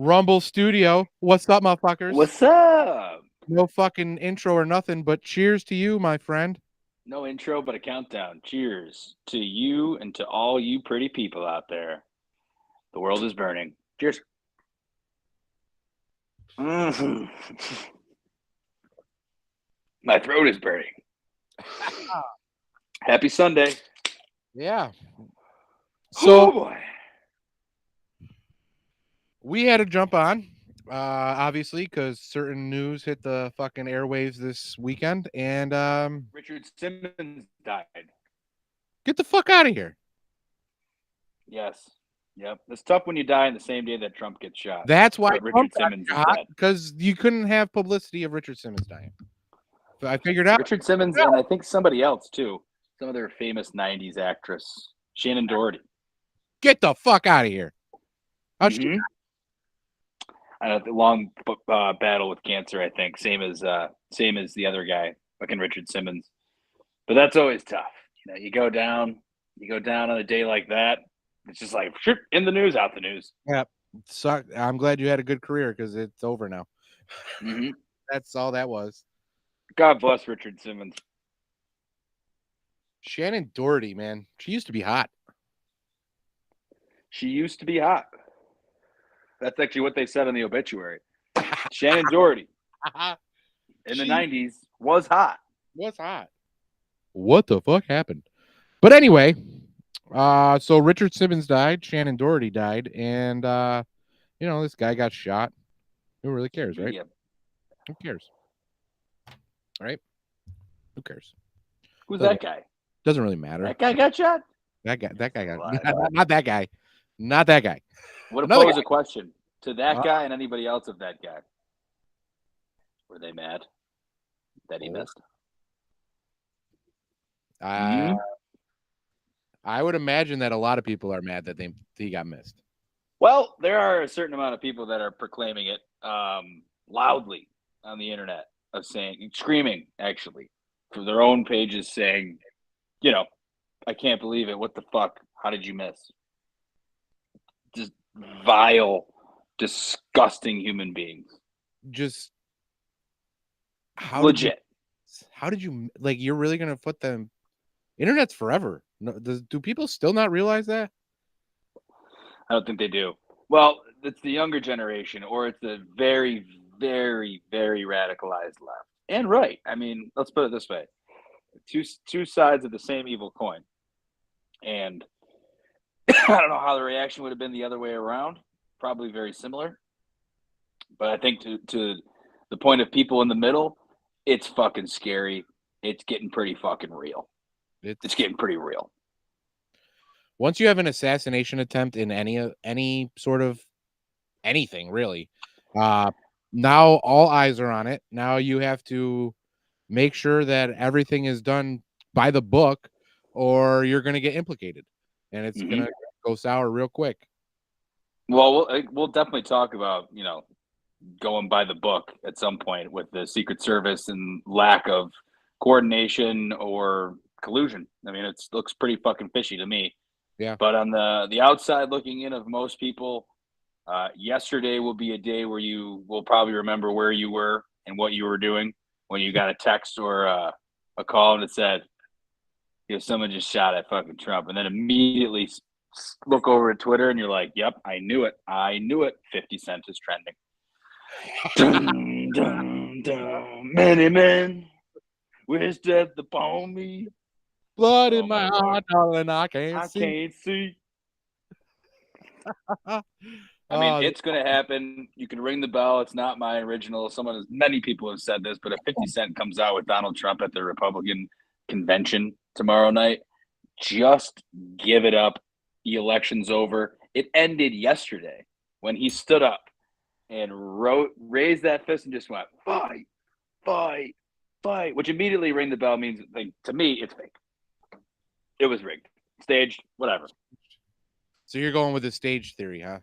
Rumble Studio. What's up, motherfuckers? What's up? No fucking intro or nothing, but cheers to you, my friend. No intro, but a countdown. Cheers to you and to all you pretty people out there. The world is burning. Cheers. Mhm. My throat is burning. Happy Sunday. Yeah. Oh So boy. we had to jump on, obviously, because certain news hit the fucking airwaves this weekend, and Richard Simmons died. get the fuck out of here. Yes. Yep. It's tough when you die in the same day that Trump gets shot. That's why But Trump Richard got Simmons is shot, dead. because you couldn't have publicity of Richard Simmons dying. So I figured out. Richard Simmons and I think somebody else too. Some other famous 90s actress. Shannon Doherty. Get the fuck out of here. Mm-hmm. A long battle with cancer, I think. Same as the other guy, fucking Richard Simmons. But that's always tough. You go down on a day like that. It's just like in the news, out the news. Yeah. I'm glad you had a good career because it's over now. Mm-hmm. That's all that was. God bless Richard Simmons. Shannon Doherty, man, she used to be hot. She used to be hot. That's actually what they said in the obituary. Shannon Doherty in the 90s was hot. Was hot. What the fuck happened? But anyway, so Richard Simmons died, Shannon Doherty died, and this guy got shot. Who really cares, right? Yeah. Who cares? Right? Who cares? Who's that guy? Doesn't really matter. That guy got shot? That guy got not that guy. Not that guy. What if pose a question to that guy and anybody else of that guy? Were they mad that he missed? I would imagine that a lot of people are mad that he got missed. Well, there are a certain amount of people that are proclaiming it loudly on the internet, screaming, actually, for their own pages saying, I can't believe it. What the fuck? How did you miss? Just vile, disgusting human beings. Just legit. How did you you're really going to put them? Internet's forever. Do people still not realize that? I don't think they do. Well, it's the younger generation, or it's the very, very, very radicalized left and right. I mean, let's put it this way: two sides of the same evil coin. And I don't know how the reaction would have been the other way around. Probably very similar. But I think to the point of people in the middle, it's fucking scary. It's getting pretty fucking real. It's getting pretty real. Once you have an assassination attempt in any sort of anything, really, now all eyes are on it. Now you have to make sure that everything is done by the book, or you're going to get implicated, and it's going to go sour real quick. Well, we'll definitely talk about going by the book at some point with the Secret Service and lack of coordination or collusion. I mean, it looks pretty fucking fishy to me. Yeah. But on the outside looking in of most people, yesterday will be a day where you will probably remember where you were and what you were doing when you got a text or a call and it said, someone just shot at fucking Trump. And then immediately look over at Twitter and you're like, yep, I knew it. 50 Cent is trending. Dun, dun, dun. Many men wish death upon me. Blood in my heart, darling, I can't see. I mean, it's going to happen. You can ring the bell. It's not my original. Many people have said this, but if 50 Cent comes out with Donald Trump at the Republican convention tomorrow night, just give it up. The election's over. It ended yesterday when he stood up and raised that fist and just went, fight, fight, fight, which immediately ring the bell means, to me, it's fake. It was rigged, staged, whatever. So you're going with the stage theory, huh?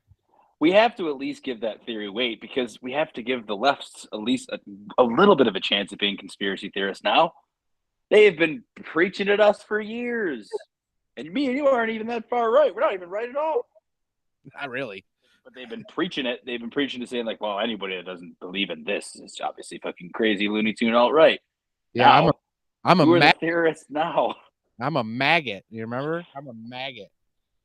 We have to at least give that theory weight because we have to give the lefts at least a little bit of a chance of being conspiracy theorists now. They have been preaching at us for years. And me and you aren't even that far right. We're not even right at all. Not really. But they've been preaching it. They've been preaching to saying like, well, anybody that doesn't believe in this is obviously fucking crazy Looney Tune alt-right. Yeah, Now, I'm who a are the theorists now? I'm a maggot. You remember? I'm a maggot.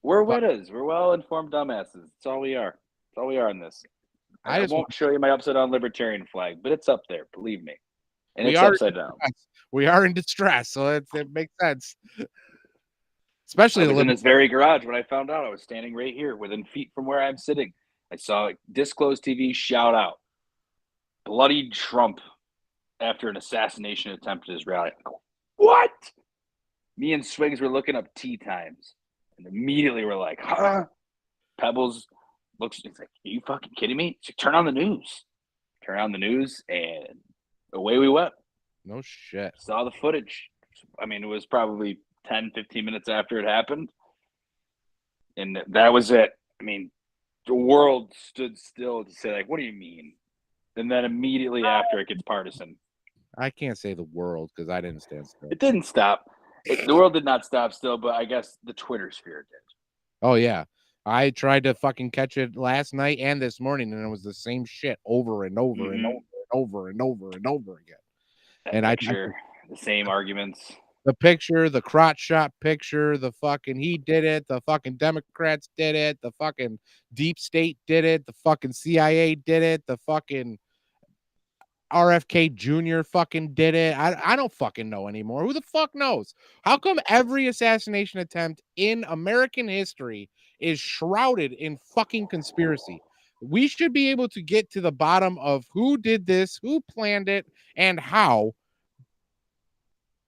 We're winners. We're well-informed dumbasses. That's all we are. That's all we are in this. I won't show you my upside-down libertarian flag, but it's up there. Believe me. And it's upside down. We are in distress, so it makes sense. Especially I was in this very garage when I found out. I was standing right here within feet from where I'm sitting. I saw Disclosed TV shout out, bloody Trump after an assassination attempt at his rally. I go, what? Me and Swigs were looking up tea times. And immediately we're like, huh? Pebbles looks, he's like, are you fucking kidding me? Like, turn on the news. Turn on the news, and away we went. No shit. Saw the footage. I mean, it was probably 10, 15 minutes after it happened. And that was it. I mean, the world stood still to say, like, what do you mean? And then immediately after, it gets partisan. I can't say the world because I didn't stand still. It didn't stop. The world did not stop still, but I guess the Twitter sphere did. Oh, yeah. I tried to fucking catch it last night and this morning, and it was the same shit over and over and over and over and over and over again. And the same arguments. The picture, the crotch shot picture, the fucking he did it, the fucking Democrats did it, the fucking deep state did it, the fucking CIA did it, the fucking RFK Jr. fucking did it. I don't fucking know anymore. Who the fuck knows? How come every assassination attempt in American history is shrouded in fucking conspiracy? We should be able to get to the bottom of who did this, who planned it, and how.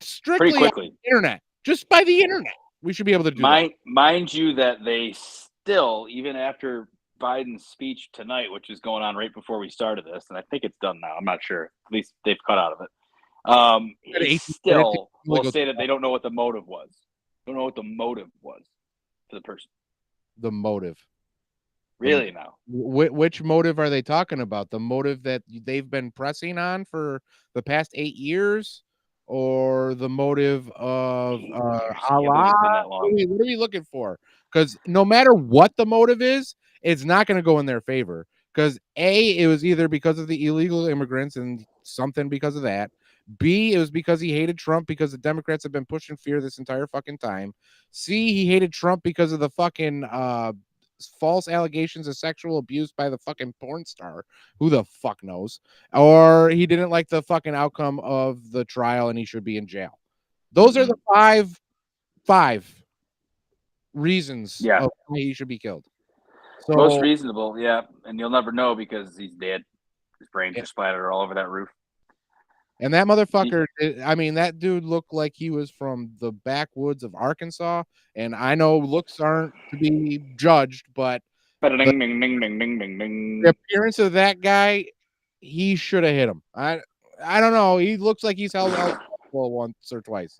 Strictly on the internet, just by the internet, we should be able to do that. Mind you that they still, even after Biden's speech tonight, which is going on right before we started this, and I think it's done now. I'm not sure. At least they've cut out of it. He still will say that they don't know what the motive was. Don't know what the motive was for the person. The motive. Really now? Which motive are they talking about? The motive that they've been pressing on for the past 8 years? Or the motive of Allah? What are we looking for? Because no matter what the motive is, it's not going to go in their favor. Because A, it was either because of the illegal immigrants and something because of that. B, it was because he hated Trump because the Democrats have been pushing fear this entire fucking time. C, he hated Trump because of the fucking false allegations of sexual abuse by the fucking porn star. Who the fuck knows? Or he didn't like the fucking outcome of the trial and he should be in jail. Those are the five reasons of why he should be killed. So, most reasonable, yeah. And you'll never know because he's dead. His brains are splattered all over that roof. And that motherfucker, I mean, that dude looked like he was from the backwoods of Arkansas. And I know looks aren't to be judged, but the appearance of that guy, he should have hit him. I don't know. He looks like he's held out once or twice.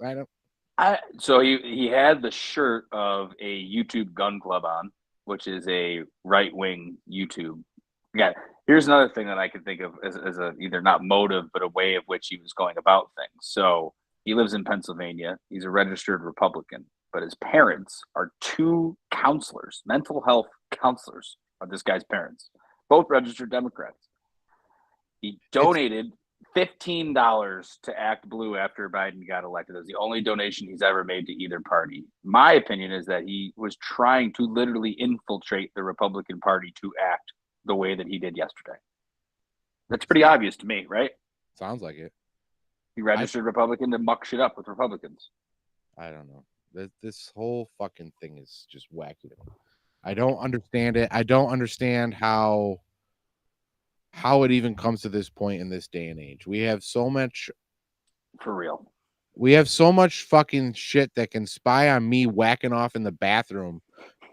So he had the shirt of a YouTube gun club on, which is a right-wing YouTube. Yeah. Here's another thing that I can think of as a either not motive, but a way of which he was going about things. So he lives in Pennsylvania. He's a registered Republican, but his parents are two counselors, mental health counselors of this guy's parents, both registered Democrats. He donated $15 to Act Blue after Biden got elected. That's the only donation he's ever made to either party. My opinion is that he was trying to literally infiltrate the Republican Party to act the way that he did yesterday. That's pretty obvious to me, right? Sounds like it. He registered Republican to muck shit up with Republicans. I don't know. This whole fucking thing is just wacky to me. I don't understand it. I don't understand how it even comes to this point in this day and age. We have so much, for real. We have so much fucking shit that can spy on me whacking off in the bathroom,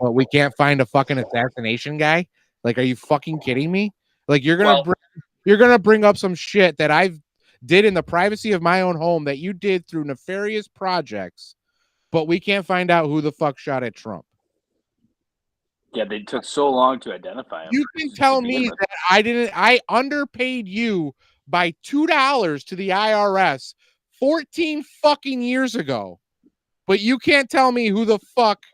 but we can't find a fucking assassination guy. Like, are you fucking kidding me? Like, you're gonna bring up some shit that I've did in the privacy of my own home that you did through nefarious projects, but we can't find out who the fuck shot at Trump. Yeah, they took so long to identify him. You can tell me that I underpaid you by $2 to the IRS 14 fucking years ago, but you can't tell me who the fuck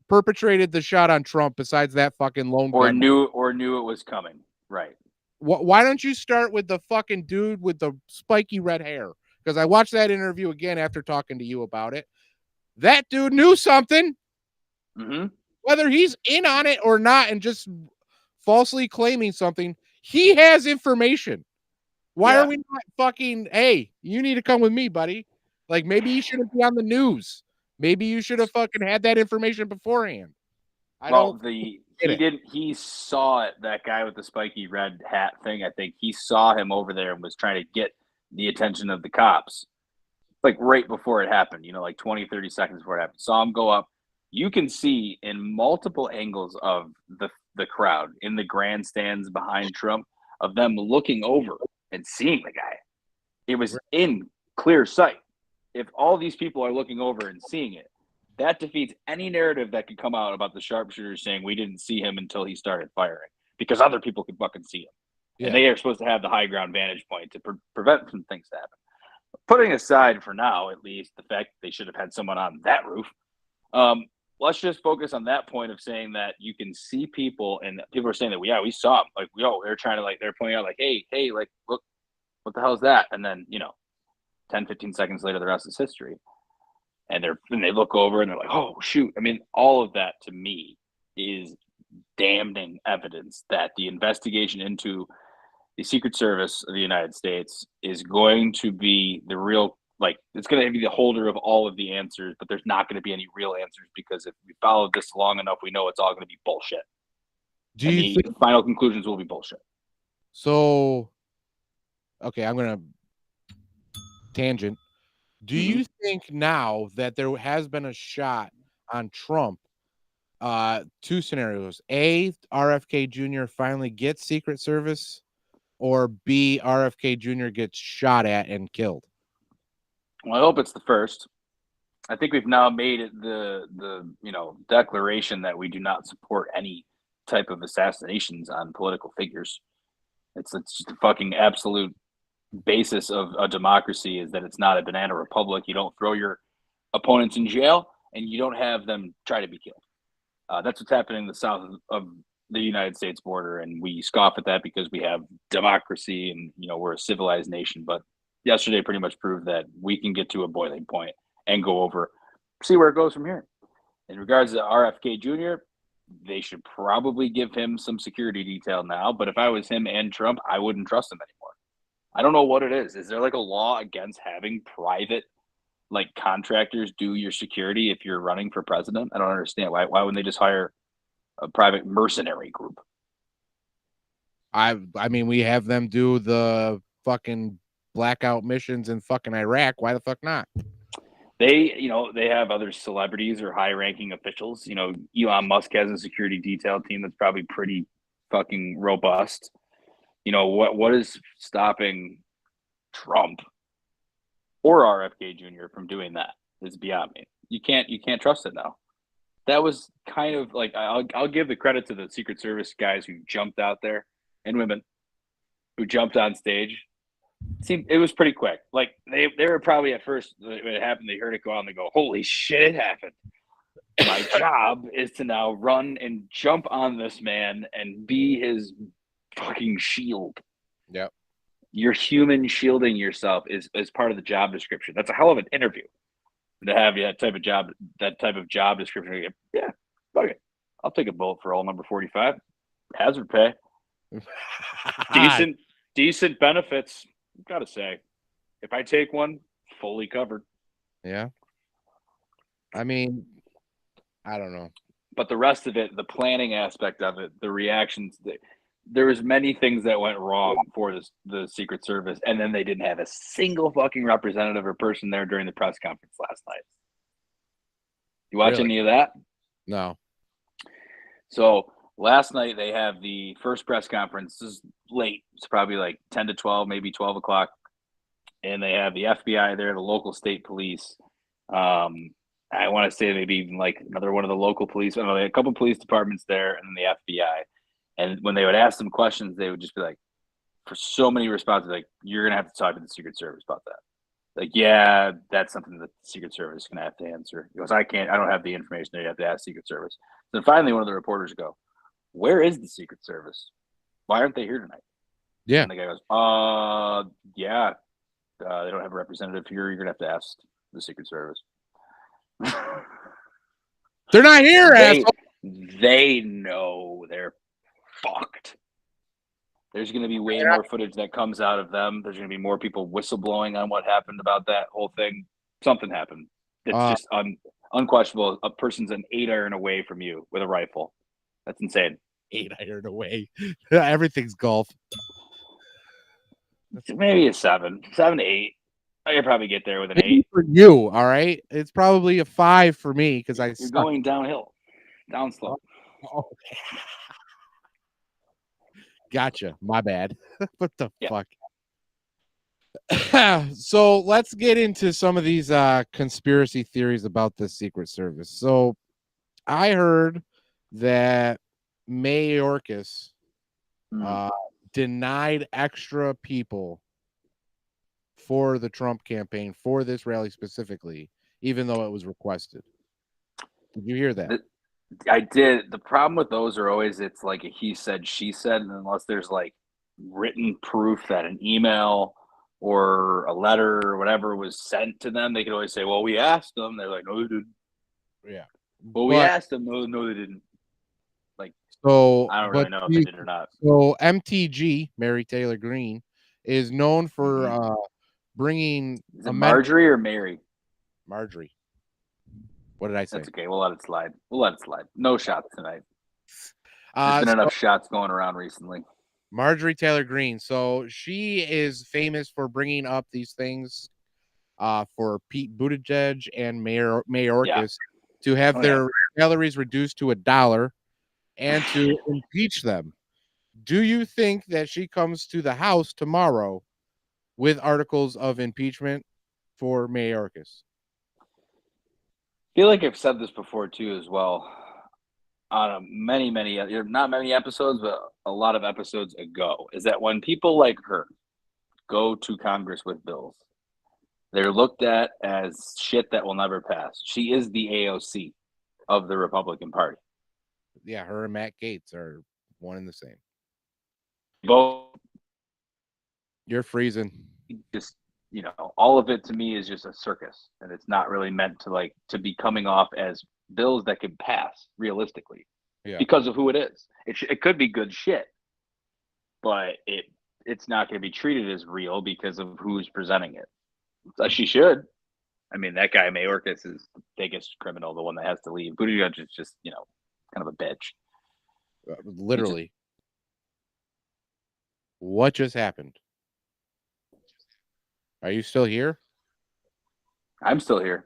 perpetrated the shot on Trump besides that fucking lone or gun? knew it was coming. Right. Why don't you start with the fucking dude with the spiky red hair? Because I watched that interview again after talking to you about it. That dude knew something, whether he's in on it or not, and just falsely claiming something. He has information. Why are we not fucking, hey, you need to come with me, buddy? Like, maybe you shouldn't be on the news. Maybe you should have fucking had that information beforehand. He saw it, that guy with the spiky red hat thing. I think he saw him over there and was trying to get the attention of the cops, like right before it happened, like 20, 30 seconds before it happened. Saw him go up. You can see in multiple angles of the crowd in the grandstands behind Trump of them looking over and seeing the guy. It was in clear sight. If all these people are looking over and seeing it, that defeats any narrative that could come out about the sharpshooter saying we didn't see him until he started firing, because other people could fucking see him. Yeah. And they are supposed to have the high ground vantage point to prevent some things to happen. Putting aside for now, at least, the fact that they should have had someone on that roof, let's just focus on that point of saying that you can see people, and people are saying that, we saw him. Like, they're trying to, they're pointing out, like, hey, like, look, what the hell is that? And then, 10, 15 seconds later, the rest is history. And they look over and they're like, oh, shoot. I mean, all of that to me is damning evidence that the investigation into the Secret Service of the United States is going to be the real, it's going to be the holder of all of the answers, but there's not going to be any real answers, because if we follow this long enough, we know it's all going to be bullshit. The final conclusions will be bullshit. So, okay, I'm going to tangent. Do you think now that there has been a shot on Trump, two scenarios: A, RFK Jr. finally gets Secret Service, or B, RFK Jr. gets shot at and killed? Well, I hope it's the first. I think we've now made it the declaration that we do not support any type of assassinations on political figures. It's just a fucking absolute basis of a democracy, is that it's not a banana republic. You don't throw your opponents in jail, and you don't have them try to be killed. That's what's happening in the south of the United States border, and we scoff at that because we have democracy and we're a civilized nation. But yesterday pretty much proved that we can get to a boiling point and go over, see where it goes from here. In regards to RFK Jr., they should probably give him some security detail now. But if I was him and Trump, I wouldn't trust him anymore. I don't know what it is. Is there a law against having private contractors do your security if you're running for president? I don't understand. Why wouldn't they just hire a private mercenary group? I mean, we have them do the fucking blackout missions in fucking Iraq. Why the fuck not? They have other celebrities or high-ranking officials. Elon Musk has a security detail team that's probably pretty fucking robust. What is stopping Trump or RFK Jr. from doing that is beyond me. You can't trust it now. That was kind of I'll give the credit to the Secret Service guys who jumped out there, and women who jumped on stage. It was pretty quick. They were probably at first, when it happened, they heard it go out and they go, holy shit, it happened. My job is to now run and jump on this man and be his fucking shield. Yep. You're human shielding yourself is part of the job description. That's a hell of an interview to have that type of job description. Yeah, fuck it. I'll take a bullet for all number 45. Hazard pay. Decent benefits. I've got to say, if I take one, fully covered. Yeah. I mean, I don't know. But the rest of it, the planning aspect of it, the reactions, there was many things that went wrong for the Secret Service, and then they didn't have a single fucking representative or person there during the press conference last night. You watch any of that? No. So last night they have the first press conference. This is late. It's probably 10 to 12, maybe 12 o'clock. And they have the FBI there, the local state police. I want to say maybe even another one of the local police. I don't know, they had a couple police departments there, and then the FBI. And when they would ask them questions, they would just be for so many responses, you're going to have to talk to the Secret Service about that. Like, yeah, that's something that the Secret Service is going to have to answer. He goes, I don't have the information there. You have to ask Secret Service. Then finally, one of the reporters go, where is the Secret Service? Why aren't they here tonight? Yeah. And the guy goes, yeah, they don't have a representative here. You're going to have to ask the Secret Service. They're not here, asshole. They know they're fucked. There's going to be way more footage that comes out of them. There's going to be more people whistleblowing on what happened about that whole thing. Something happened. It's just unquestionable. A person's an 8-iron away from you with a rifle. That's insane. 8-iron away. Everything's golf. Maybe a 7 to 8. I could probably get there with an 8 for you. All right, it's probably a 5 for me because you're going downhill, down slope. Oh. Gotcha. My bad. What the fuck? So let's get into some of these conspiracy theories about the Secret Service. So I heard that Mayorkas denied extra people for the Trump campaign for this rally specifically, even though it was requested. Did you hear that? I did. The problem with those are always it's like a he said, she said, and unless there's like written proof that an email or a letter or whatever was sent to them, they could always say, well, we asked them. They're like, no, they didn't. Yeah. Well, we asked them. No, they didn't. Like, so I don't really know if they did or not. So MTG, Mary Taylor Greene, is known for bringing Is it Marjorie or Mary? Marjorie. What did I say? That's okay. We'll let it slide. No shots tonight. There's been enough shots going around recently. Marjorie Taylor Greene. So she is famous for bringing up these things for Pete Buttigieg and Mayorkas to have their salaries reduced to $1 and to impeach them. Do you think that she comes to the House tomorrow with articles of impeachment for Mayorkas? I feel like I've said this before too, as well, on many not many episodes, but a lot of episodes ago. Is that when people like her go to Congress with bills, they're looked at as shit that will never pass. She is the AOC of the Republican Party. Yeah, her and Matt Gaetz are one and the same. Both. You're freezing. Just, all of it to me is just a circus, and it's not really meant to be coming off as bills that could pass realistically because of who it is. It could be good shit, but it's not going to be treated as real because of who's presenting it. She should. I mean, that guy Mayorkas is the biggest criminal, the one that has to leave. Buttigieg is just, kind of a bitch. Literally. What just happened? Are you still here? I'm still here.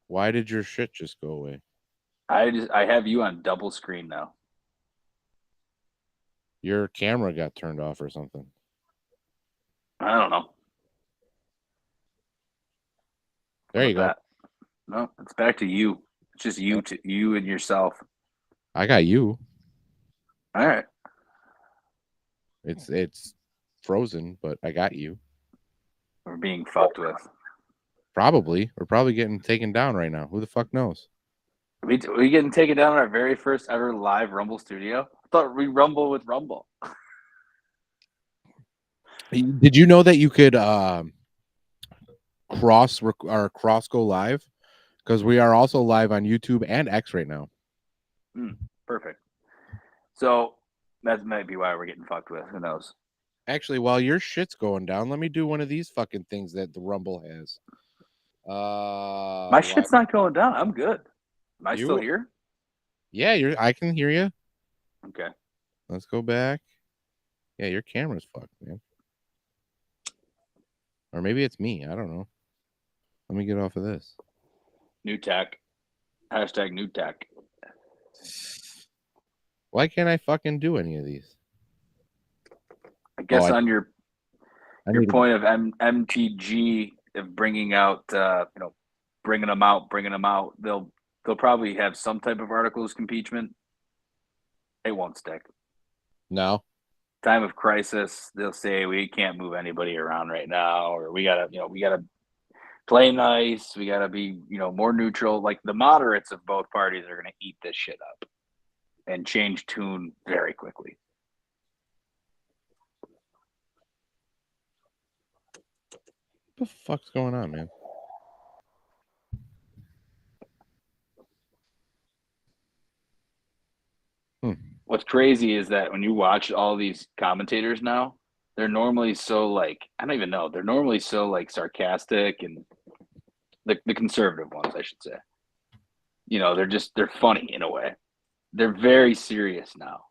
Why did your shit just go away? I have you on double screen now. Your camera got turned off or something. I don't know. There you go. No, it's back to you. It's just you and yourself. I got you. All right. It's frozen, but I got you. We're being fucked with. Probably. We're probably getting taken down right now. Who the fuck knows? We getting taken down in our very first ever live Rumble studio? I thought we rumble with Rumble. Did you know that you could cross go live? Because we are also live on YouTube and X right now. Perfect. So that might be why we're getting fucked with. Who knows? Actually, while your shit's going down, let me do one of these fucking things that the Rumble has. My shit's not going down. I'm good. Am I still here? Yeah, I can hear you. Okay. Let's go back. Yeah, your camera's fucked, man. Or maybe it's me. I don't know. Let me get off of this. New tech. Hashtag new tech. Why can't I fucking do any of these? I guess on your point of MTG of bringing out, bringing them out, they'll probably have some type of articles impeachment. It won't stick. No. Time of crisis, they'll say we can't move anybody around right now, or we gotta play nice. We got to be, more neutral. Like the moderates of both parties are going to eat this shit up and change tune very quickly. What the fuck's going on, man? What's crazy is that when you watch all these commentators now, they're normally so like, I don't even know. They're normally so like sarcastic, and the conservative ones, I should say. They're funny in a way. They're very serious now.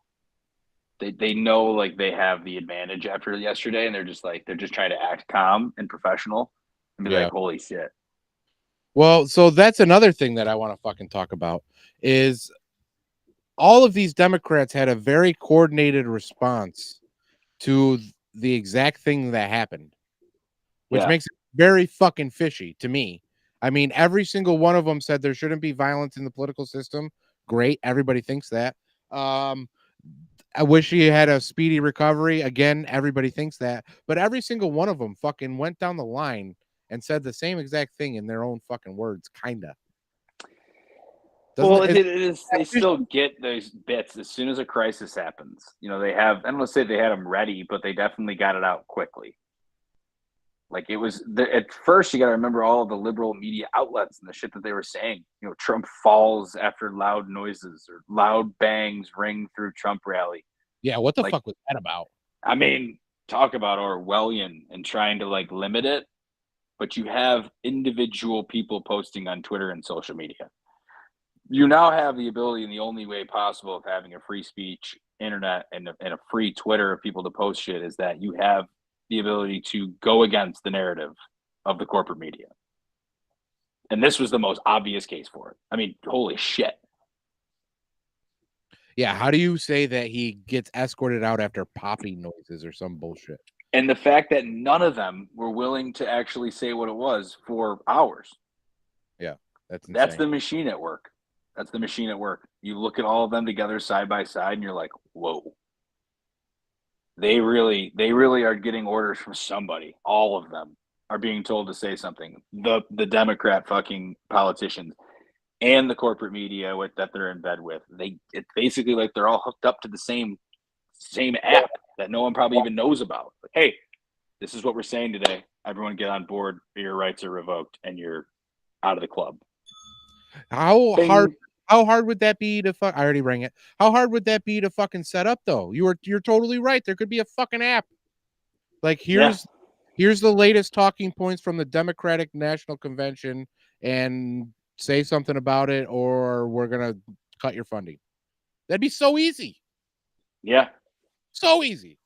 They know like they have the advantage after yesterday, and they're just trying to act calm and professional and be like, holy shit. Well, so that's another thing that I want to fucking talk about is all of these Democrats had a very coordinated response to the exact thing that happened, which makes it very fucking fishy to me. I mean, every single one of them said there shouldn't be violence in the political system. Great. Everybody thinks that. I wish he had a speedy recovery. Again, everybody thinks that. But every single one of them fucking went down the line and said the same exact thing in their own fucking words, kind of. Well, it is. They still get those bits as soon as a crisis happens. They have. I don't want to say they had them ready, but they definitely got it out quickly. Like it was at first, you got to remember all of the liberal media outlets and the shit that they were saying. Trump falls after loud noises or loud bangs ring through Trump rally. Yeah, what the fuck was that about? I mean, talk about Orwellian and trying to like limit it, but you have individual people posting on Twitter and social media. You now have the ability, in the only way possible of having a free speech internet and a free Twitter of people to post shit, is that you have the ability to go against the narrative of the corporate media. And this was the most obvious case for it. I mean, holy shit. Yeah, how do you say that he gets escorted out after popping noises or some bullshit? And the fact that none of them were willing to actually say what it was for hours. Yeah, that's insane. That's the machine at work. That's the machine at work. You look at all of them together side by side, and you're like, whoa. They really are getting orders from somebody. All of them are being told to say something. The Democrat fucking politicians and the corporate media that they're in bed with. It's basically like they're all hooked up to the same app that no one probably even knows about. Like, hey, this is what we're saying today. Everyone get on board, or your rights are revoked and you're out of the club. How hard would that be to I already rang it. How hard would that be to fucking set up though? You're totally right. There could be a fucking app. Like here's the latest talking points from the Democratic National Convention, and say something about it or we're going to cut your funding. That'd be so easy. Yeah. So easy.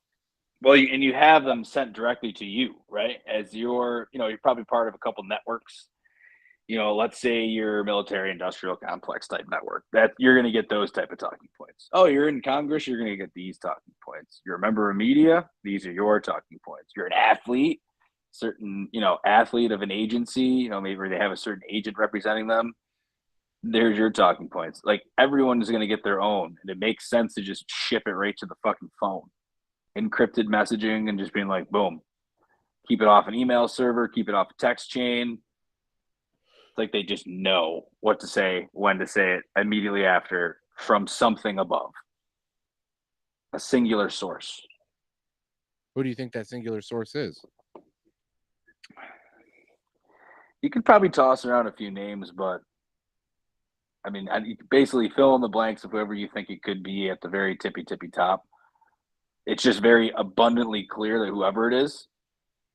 Well, and you have them sent directly to you, right? As you're probably part of a couple networks. Let's say you're a military industrial complex type network, that you're going to get those type of talking points. Oh, you're in Congress, you're going to get these talking points. You're a member of media, these are your talking points. You're an athlete, certain, athlete of an agency, maybe they have a certain agent representing them. There's your talking points. Like everyone is going to get their own, and it makes sense to just ship it right to the fucking phone. Encrypted messaging and just being like, boom, keep it off an email server, keep it off a text chain. It's like they just know what to say, when to say it immediately after from something above. A singular source. Who do you think that singular source is? You could probably toss around a few names, but I mean, you could basically fill in the blanks of whoever you think it could be at the very tippy top. It's just very abundantly clear that whoever it is,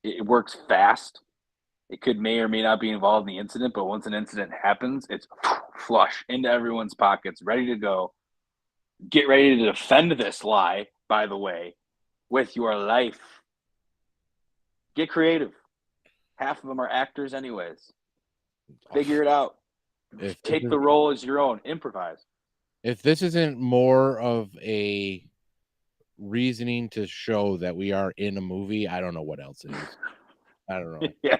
it works fast. It may or may not be involved in the incident, but once an incident happens, it's flush into everyone's pockets, ready to go. Get ready to defend this lie, by the way, with your life. Get creative. Half of them are actors anyways. Figure it out. Take the role as your own. Improvise. If this isn't more of a reasoning to show that we are in a movie, I don't know what else it is. I don't know. Yeah.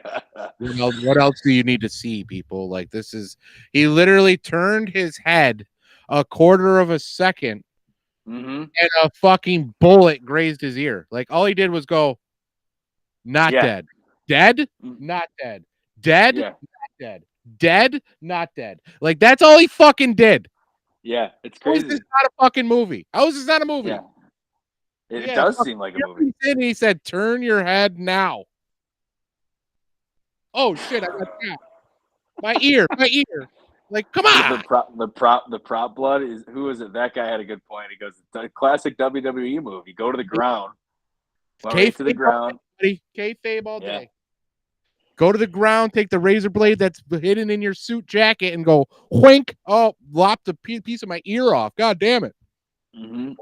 What else do you need to see, people? Like he literally turned his head a quarter of a second, and a fucking bullet grazed his ear. Like all he did was go, not dead. Dead? Not dead. Dead, Yeah. not dead. Dead, not dead. Like that's all he fucking did. Yeah. It's How is this crazy. not a fucking movie? How is this not a movie? Yeah. It Yeah, does fucking seem like a movie. he said, "Turn your head now." Oh shit! I got that. My ear. Like, come on. The prop blood is who is it? That guy had a good point. He goes, "It's a classic WWE movie. Go to the ground, go right to the Kayfabe all ground." day, buddy. Kayfabe all Yeah. day. Go to the ground, take the razor blade that's hidden in your suit jacket, and go whink. Oh, lopped a piece of my ear off. God damn it. Mm-hmm.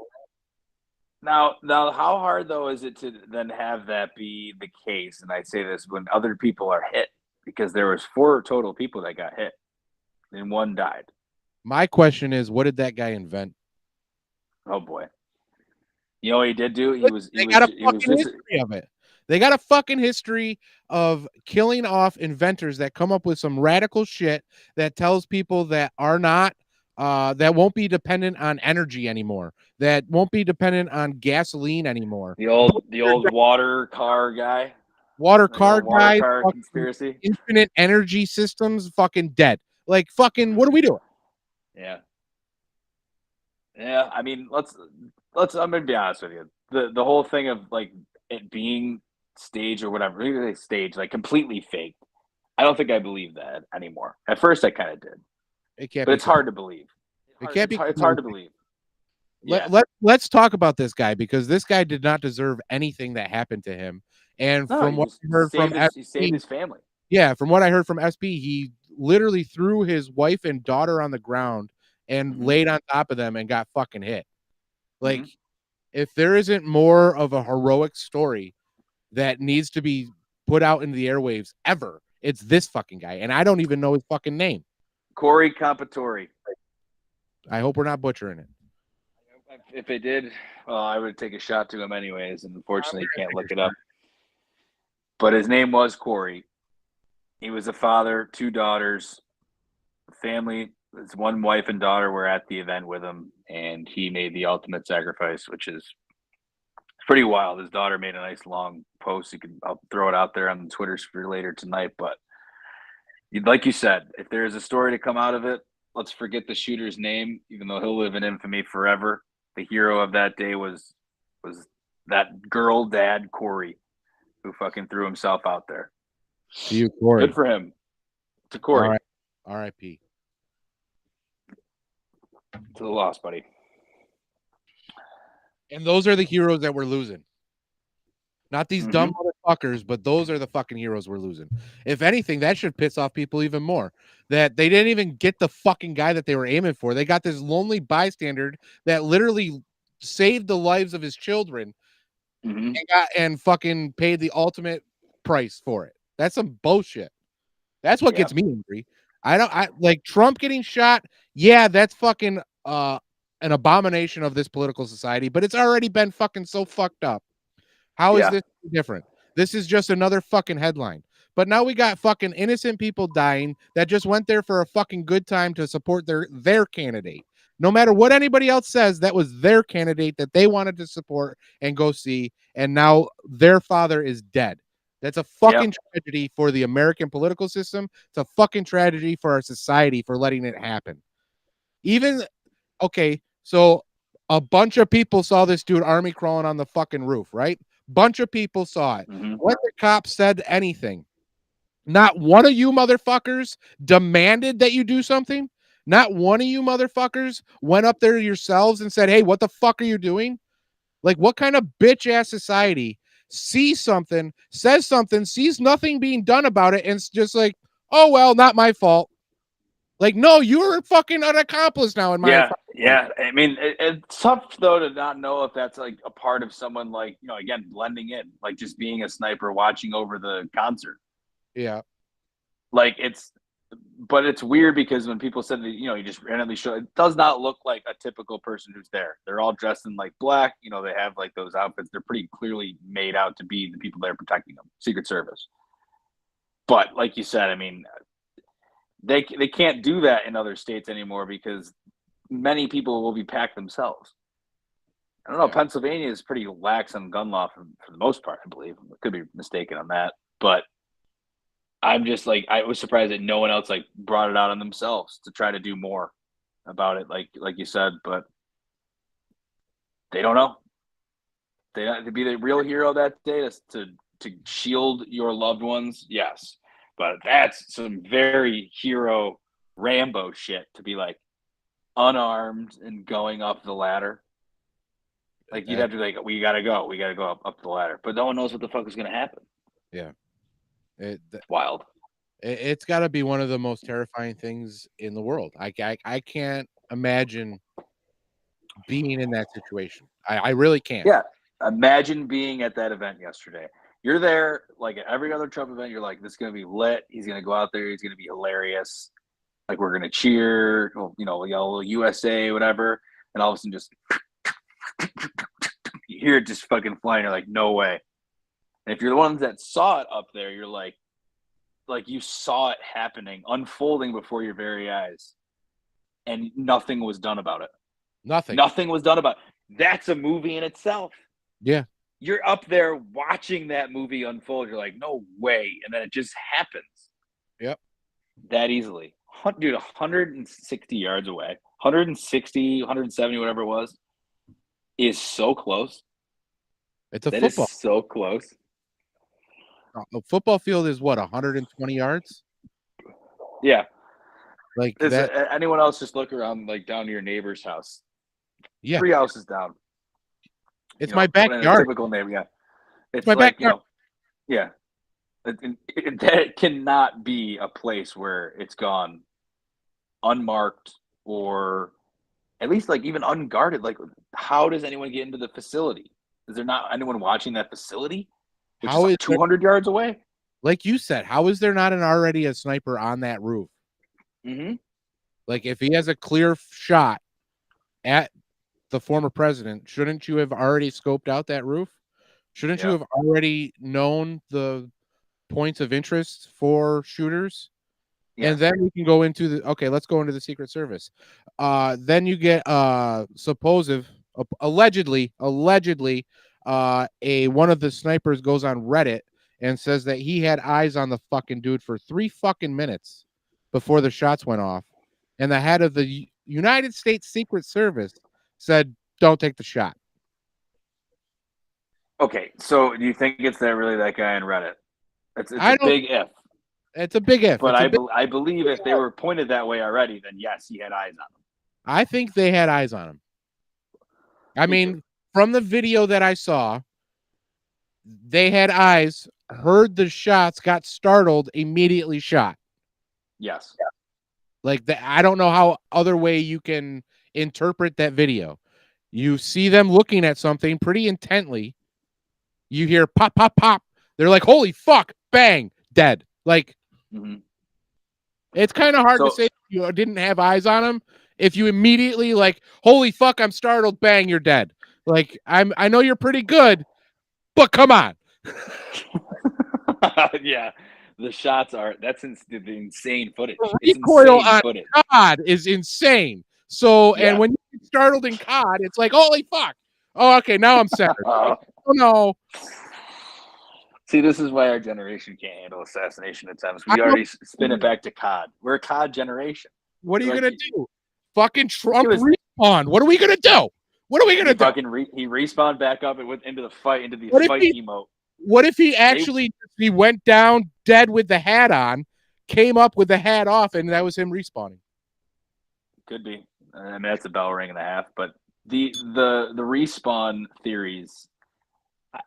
Now, how hard though is it to then have that be the case? And I say this when other people are hit, because there was 4 total people that got hit, and 1 died. My question is, what did that guy invent? Oh boy! You know what he did do? They got a fucking history of it. They got a fucking history of killing off inventors that come up with some radical shit that tells people that are not that won't be dependent on energy anymore, that won't be dependent on gasoline anymore. The old water car guy, Water the car old water guys, car fucking conspiracy. infinite energy systems, fucking dead. Like fucking, what are we doing? Yeah. Yeah, I mean, I'm gonna be honest with you. The whole thing of like it being staged or whatever, maybe they stage like completely faked. I don't think I believe that anymore. At first, I kind of did, It can't but be. it's hard to believe. It can't be. It's hard to believe. Yeah. Let's talk about this guy because this guy did not deserve anything that happened to him. And No, from what I heard from he saved SB, his family. yeah, from what I heard from SB, he literally threw his wife and daughter on the ground and laid on top of them and got fucking hit. Like, if there isn't more of a heroic story that needs to be put out into the airwaves ever, it's this fucking guy. And I don't even know his fucking name. Corey Compatore. I hope we're not butchering it. If they did, well, I would take a shot to him anyways, and unfortunately, can't look it up. But his name was Corey. He was a father, 2 daughters, family. His 1 wife and daughter were at the event with him, and he made the ultimate sacrifice, which is pretty wild. His daughter made a nice long post. I'll throw it out there on the Twitter for later tonight. But like you said, if there is a story to come out of it, let's forget the shooter's name, even though he'll live in infamy forever. The hero of that day was that girl dad Corey, who fucking threw himself out there. To you, Corey. Good for him. To Corey. All right. R.I.P. To the loss, buddy. And those are the heroes that we're losing. Not these dumb motherfuckers, but those are the fucking heroes we're losing. If anything, that should piss off people even more. That they didn't even get the fucking guy that they were aiming for. They got this lonely bystander that literally saved the lives of his children and fucking paid the ultimate price for it. That's some bullshit. That's what gets me angry. I like Trump getting shot. Yeah, that's fucking an abomination of this political society, but it's already been fucking so fucked up. How is this different? This is just another fucking headline. But now we got fucking innocent people dying that just went there for a fucking good time to support their candidate. No matter what anybody else says, that was their candidate that they wanted to support and go see, and now their father is dead. That's a fucking tragedy for the American political system. It's a fucking tragedy for our society for letting it happen. Okay, so a bunch of people saw this dude army crawling on the fucking roof, right? Bunch of people saw it. When the cops said anything, not one of you motherfuckers demanded that you do something. Not one of you motherfuckers went up there yourselves and said, hey, what the fuck are you doing? Like, what kind of bitch ass society sees something, says something, sees nothing being done about it, and it's just like, oh, well, not my fault. Like, no, you're fucking an accomplice now in my Yeah. I mean, it's tough though to not know if that's like a part of someone like, you know, again, blending in, like just being a sniper watching over the concert. Yeah. Like but it's weird because when people said that, you know, you just randomly show, it does not look like a typical person who's there. They're all dressed in like black, you know, they have like those outfits. They're pretty clearly made out to be the people that are protecting them, Secret Service. But like you said, I mean, they can't do that in other states anymore because many people will be packed themselves. I don't know. Pennsylvania is pretty lax on gun law for the most part, I believe. I could be mistaken on that. But I'm just like, I was surprised that no one else like brought it out on themselves to try to do more about it, like you said, but they don't know. They to be the real hero that day to shield your loved ones, yes, but that's some very hero Rambo shit to be like unarmed and going up the ladder. Like you'd have to be like, we gotta go up the ladder, but no one knows what the fuck is gonna happen. Yeah, It's wild. it's got to be one of the most terrifying things in the world. I can't imagine being in that situation. I really can't. Yeah, imagine being at that event yesterday. You're there, like at every other Trump event. You're like, this is gonna be lit. He's gonna go out there. He's gonna be hilarious. Like we're gonna cheer, yell USA, whatever. And all of a sudden, just you hear it just fucking flying. You're like, no way. And if you're the ones that saw it up there, you're like you saw it happening, unfolding before your very eyes, and nothing was done about it. Nothing. Nothing was done about it. That's a movie in itself. Yeah. You're up there watching that movie unfold. You're like, no way. And then it just happens. Yep. That easily. Dude, 160 yards away, 160, 170, whatever it was, is so close. It's a that football. Is so close. A football field is what, 120 yards? Yeah. Like that. Anyone else just look around, like down to your neighbor's house. Yeah. 3 houses down. It's my backyard. Typical neighbor, yeah. It's my backyard. Yeah. That cannot be a place where it's gone unmarked or at least like even unguarded. Like, how does anyone get into the facility? Is there not anyone watching that facility? How is 200 yards away? Like you said, how is there not already a sniper on that roof? Mm-hmm. Like if he has a clear shot at the former president, shouldn't you have already scoped out that roof? Shouldn't you have already known the points of interest for shooters? Yes. And then we can go into let's go into the Secret Service. Then you get allegedly, one of the snipers goes on Reddit and says that he had eyes on the fucking dude for 3 fucking minutes before the shots went off. And the head of the United States Secret Service said, don't take the shot. Okay, so do you think it's really that guy on Reddit? It's a big if. It's a big if. But I believe if they were pointed that way already, then yes, he had eyes on him. I think they had eyes on him. I mean, from the video that I saw, they had eyes, heard the shots, got startled, immediately shot. Yes. Like, I don't know how other way you can interpret that video. You see them looking at something pretty intently. You hear pop, pop, pop. They're like, holy fuck, bang, dead. Like, It's kind of hard to say you didn't have eyes on him if you immediately like, holy fuck, I'm startled, bang, you're dead. Like, I know you're pretty good, but come on. Yeah. The shots that's the insane footage. The recoil on COD is insane. So, and when you get startled in COD, it's like, holy fuck. Oh, okay, now I'm centered. Oh, no. See, this is why our generation can't handle assassination attempts. We already spin it back to COD. We're a COD generation. What are you going to do? Fucking Trump respawn. What are we going to do? What are we going to do? He respawned back up and went into the fight, into the fight emote. What if he actually he went down dead with the hat on, came up with the hat off, and that was him respawning? Could be. I mean, that's a bell ring and a half. But the respawn theories,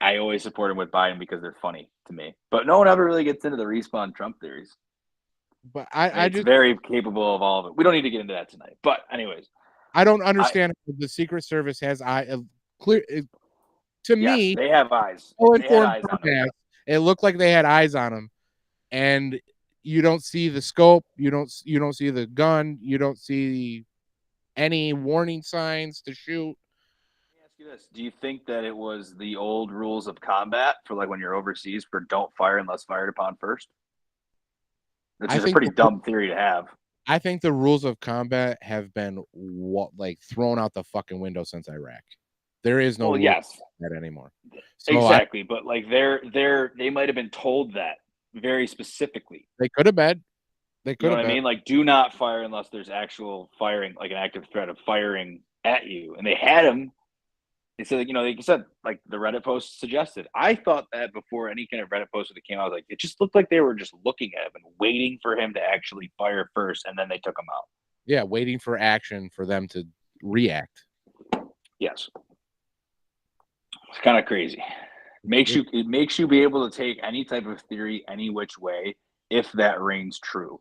I always support them with Biden because they're funny to me. But no one ever really gets into the respawn Trump theories. But I just very capable of all of it. We don't need to get into that tonight. But anyways, I don't understand how the Secret Service has clear. To me, they have eyes. It looked like they had eyes on him, and you don't see the scope. You don't see the gun. You don't see any warning signs to shoot. Let me ask you this: do you think that it was the old rules of combat for like when you're overseas for don't fire unless fired upon first? Which is a pretty dumb theory to have. I think the rules of combat have been thrown out the fucking window since Iraq. There is no that anymore. So exactly, but like they might have been told that very specifically. They could have been. They You could know have what I been. mean? Like, do not fire unless there's actual firing, like an active threat of firing at you. And they had him. They said, like you said, like the Reddit post suggested. I thought that before any kind of Reddit post that came out, like it just looked like they were just looking at him and waiting for him to actually fire first, and then they took him out. Yeah, waiting for action for them to react. Yes, it's kind of crazy. It makes you be able to take any type of theory any which way if that rings true.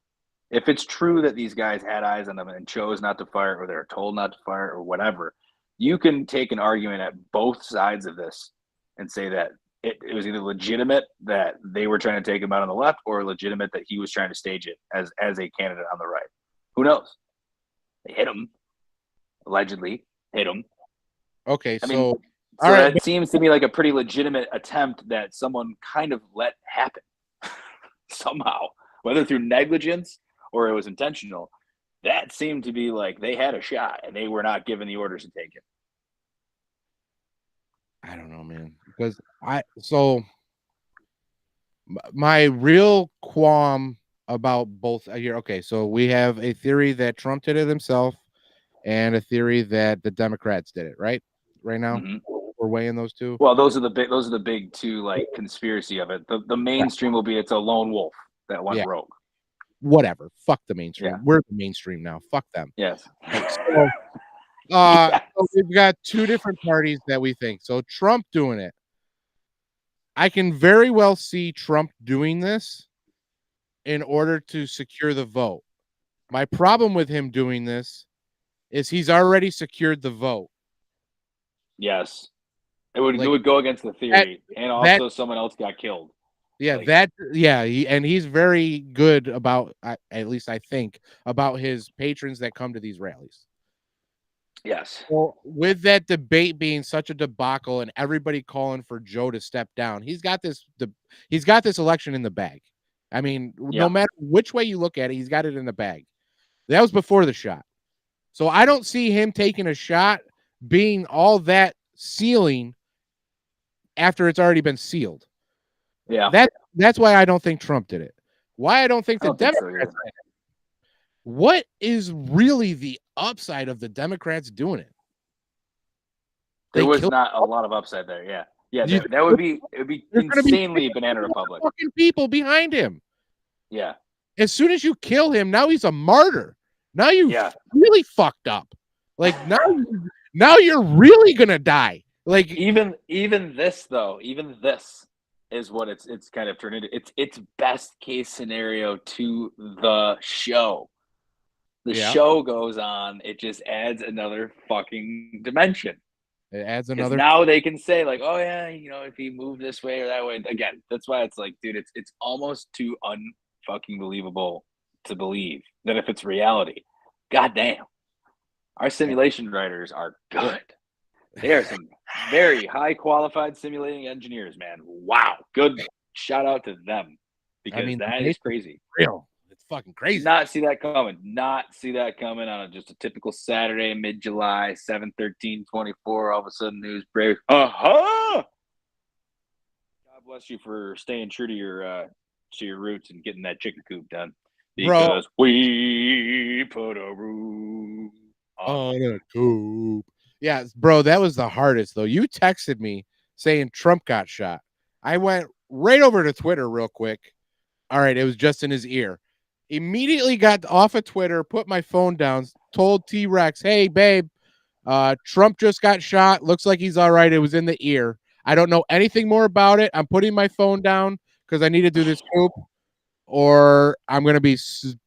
If it's true that these guys had eyes on them and chose not to fire, or they're told not to fire, or whatever, you can take an argument at both sides of this and say that it was either legitimate that they were trying to take him out on the left, or legitimate that he was trying to stage it as a candidate on the right. Who knows? They hit him, allegedly hit him. Okay, I mean, so so all right, that seems to me like a pretty legitimate attempt that someone kind of let happen somehow, whether through negligence or it was intentional. That seemed to be like they had a shot and they were not given the orders to take it. I don't know, man, because my real qualm about both here. Okay, so we have a theory that Trump did it himself, and a theory that the Democrats did it. Right now, Mm-hmm. we're weighing those two. Well, those are the big two, like, conspiracy of it. The mainstream will be it's a lone wolf that went rogue. Whatever. Fuck the mainstream. Yeah. We're the mainstream now. Fuck them. Yes. So, Yes. so we've got two different parties that we think. So Trump doing it. I can very well see Trump doing this in order to secure the vote. My problem with him doing this is he's already secured the vote. Yes. It would go against the theory, and also someone else got killed. Yeah, he's very good about, at least I think, about his patrons that come to these rallies. Yes. Well, with that debate being such a debacle and everybody calling for Joe to step down, he's got this election in the bag. I mean, no matter which way you look at it, he's got it in the bag. That was before the shot. So I don't see him taking a shot being all that sealing after it's already been sealed. Yeah. That's why I don't think Trump did it. Why I don't think the Democrats did it. What is really the upside of the Democrats doing it? There was not a lot of upside there. Yeah. Yeah, that would be insanely banana republic. Fucking people behind him. Yeah. As soon as you kill him, now he's a martyr. Now you really fucked up. Like now you're really gonna die. Like even this is what it's kind of turned into. It's best case scenario to the show. The show goes on. It just adds another fucking dimension. It adds another. Now they can say like, oh yeah, if he moved this way or that way. Again, that's why it's like, dude, it's almost too unfucking believable to believe that if it's reality. God damn, our simulation writers are good. They are some very high qualified simulating engineers, man. Wow, good shout out to them, because that is crazy. Real. It's fucking crazy. Not see that coming on just a typical Saturday, mid-July, 7/13/24. All of a sudden, news breaks. God bless you for staying true to your roots and getting that chicken coop done. Because we put a roof on a coop. Yeah, bro, that was the hardest though. You texted me saying Trump got shot. I went right over to Twitter real quick. All right, it was just in his ear. Immediately got off of Twitter, put my phone down, told T-Rex, hey, babe, Trump just got shot. Looks like he's all right. It was in the ear. I don't know anything more about it. I'm putting my phone down because I need to do this coop, or I'm going to be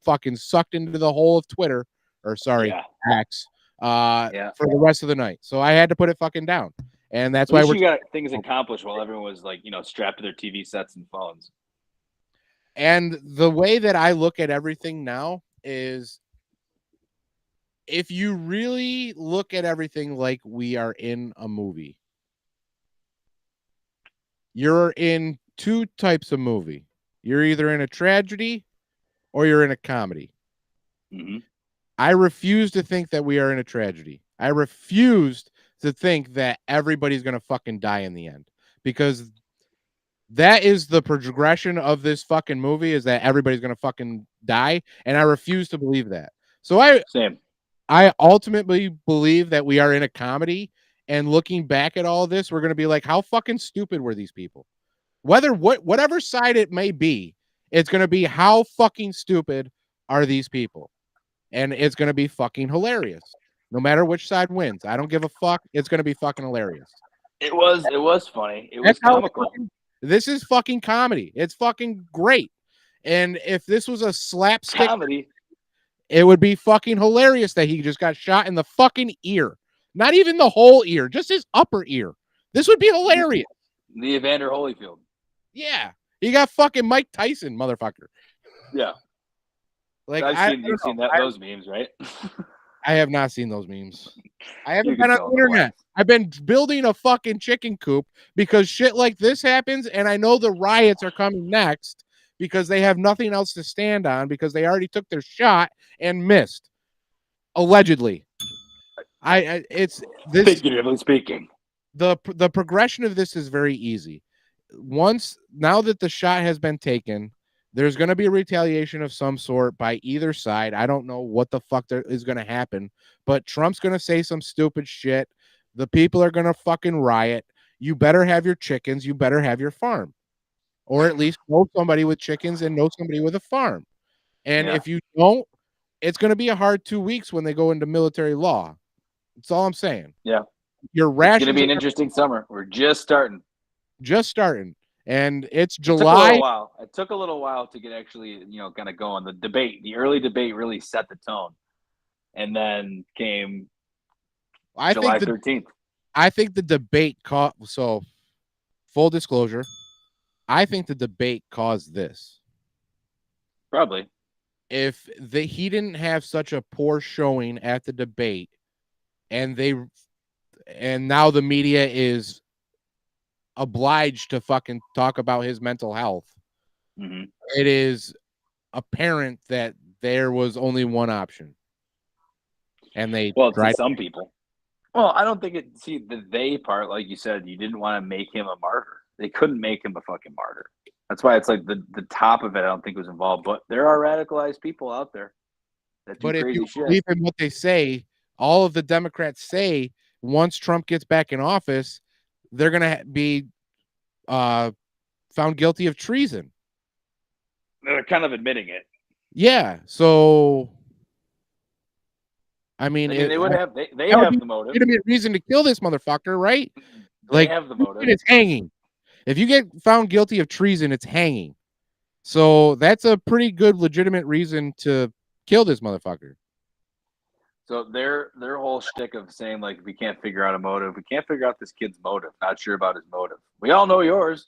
fucking sucked into the hole of Twitter, or X, for the rest of the night. So I had to put it fucking down. And that's why you got things accomplished while everyone was like, strapped to their TV sets and phones. And the way that I look at everything now is, if you really look at everything like we are in a movie, you're in two types of movie. You're either in a tragedy or you're in a comedy. Mm-hmm. I refuse to think that we are in a tragedy. I refuse to think that everybody's going to fucking die in the end, because That is the progression of this fucking movie, is that everybody's gonna fucking die, and I refuse to believe that. So Same. I ultimately believe that we are in a comedy, and looking back at all of this, we're gonna be like, how fucking stupid were these people? Whatever side it may be, it's gonna be how fucking stupid are these people, and it's gonna be fucking hilarious. No matter which side wins, I don't give a fuck. It's gonna be fucking hilarious. It was funny. It was That's how comical. this is fucking comedy. It's fucking great. And if this was a slapstick Comedy. it would be fucking hilarious that he just got shot in the fucking ear. Not even the whole ear, just his upper ear. This would be hilarious. The Evander Holyfield. Yeah. He got fucking Mike Tyson, motherfucker. Yeah. Like you've seen those memes, right? I have not seen those memes. I haven't been on the internet. I've been building a fucking chicken coop because shit like this happens, and I know the riots are coming next because they have nothing else to stand on because they already took their shot and missed. Allegedly. It's this figuratively speaking. The progression of this is very easy. Now that the shot has been taken, there's going to be a retaliation of some sort by either side. I don't know what the fuck there is going to happen, but Trump's going to say some stupid shit. The people are going to fucking riot. You better have your chickens. You better have your farm, or at least know somebody with chickens and know somebody with a farm. And if you don't, it's going to be a hard 2 weeks when they go into military law. That's all I'm saying. Yeah. Your rations. It's going to be an interesting summer. We're just starting. And it's July. It took a little while to get actually, kind of going. The early debate really set the tone. And then came July 13th. I think the debate so full disclosure, I think the debate caused this. Probably. If he didn't have such a poor showing at the debate, and now the media is obliged to fucking talk about his mental health, it is apparent that there was only one option. And to some people. Well, I don't think the they part, like you said, you didn't want to make him a martyr. They couldn't make him a fucking martyr. That's why it's like the top of it, I don't think was involved. But there are radicalized people out there that do crazy shit. But if you believe in what they say, all of the Democrats say once Trump gets back in office, they're going to be found guilty of treason. They're kind of admitting it. Yeah. So, I mean they would have. They have the motive. Legitimate reason to kill this motherfucker, right? They have the motive. It's hanging. If you get found guilty of treason, it's hanging. So that's a pretty good legitimate reason to kill this motherfucker. So their whole shtick of saying, like, we can't figure out a motive. We can't figure out this kid's motive. Not sure about his motive. We all know yours.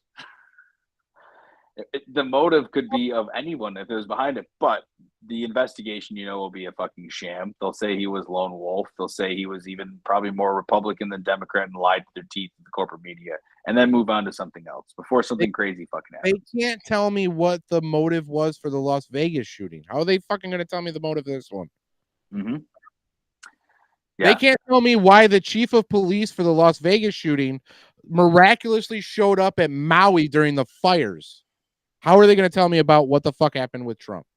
The motive could be of anyone if it was behind it, but the investigation, will be a fucking sham. They'll say he was lone wolf. They'll say he was even probably more Republican than Democrat and lied to their teeth to the corporate media, and then move on to something else before something crazy fucking happens. They can't tell me what the motive was for the Las Vegas shooting. How are they fucking going to tell me the motive of this one? Mm-hmm. Yeah. They can't tell me why the chief of police for the Las Vegas shooting miraculously showed up at Maui during the fires. How are they going to tell me about what the fuck happened with Trump?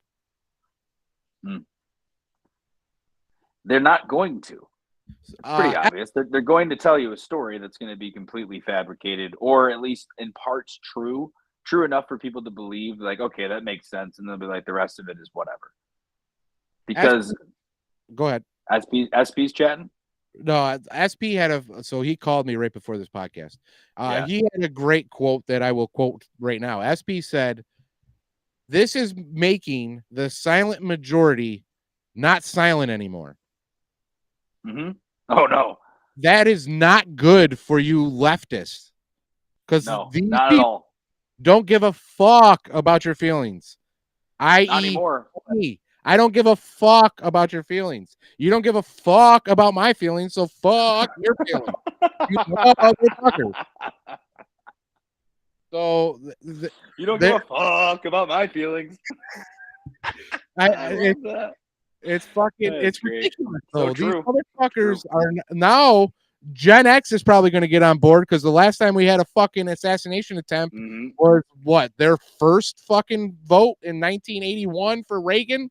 They're not going to. It's pretty obvious. They're going to tell you a story that's going to be completely fabricated, or at least in parts true enough for people to believe, like, okay, that makes sense. And they'll be like, the rest of it is whatever. Because go ahead. SP's chatting? No, SP so he called me right before this podcast. He had a great quote that I will quote right now. SP said, "This is making the silent majority not silent anymore." Mm-hmm. Oh, no. That is not good for you leftists. Because these not at all. Don't give a fuck about your feelings. Not anymore. I don't give a fuck about your feelings. You don't give a fuck about my feelings, so fuck your feelings. You so you don't give a fuck about my feelings. I love that. It's fucking. It's ridiculous. So these motherfuckers are now Gen X is probably going to get on board because the last time we had a fucking assassination attempt was what, their first fucking vote in 1981 for Reagan.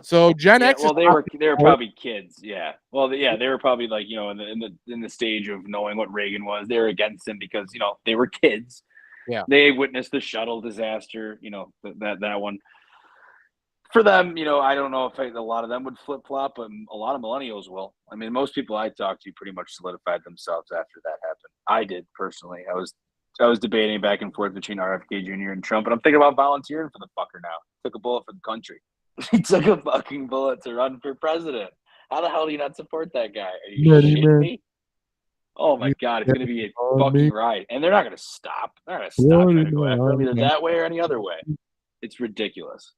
So Gen X. Well, they were probably kids. Yeah. Well, they were probably like, in the stage of knowing what Reagan was. They were against him because they were kids. Yeah. They witnessed the shuttle disaster. That one. For them, I don't know if a lot of them would flip flop, but a lot of millennials will. I mean, most people I talked to pretty much solidified themselves after that happened. I did personally. I was debating back and forth between RFK Jr. and Trump, but I'm thinking about volunteering for the fucker now. Took a bullet for the country. He took a fucking bullet to run for president. How the hell do you not support that guy? Are you shitting me? Oh my God, it's going to be a fucking riot. And they're not going to stop. They're not going to stop trying to go after him either that way or any other way. It's ridiculous.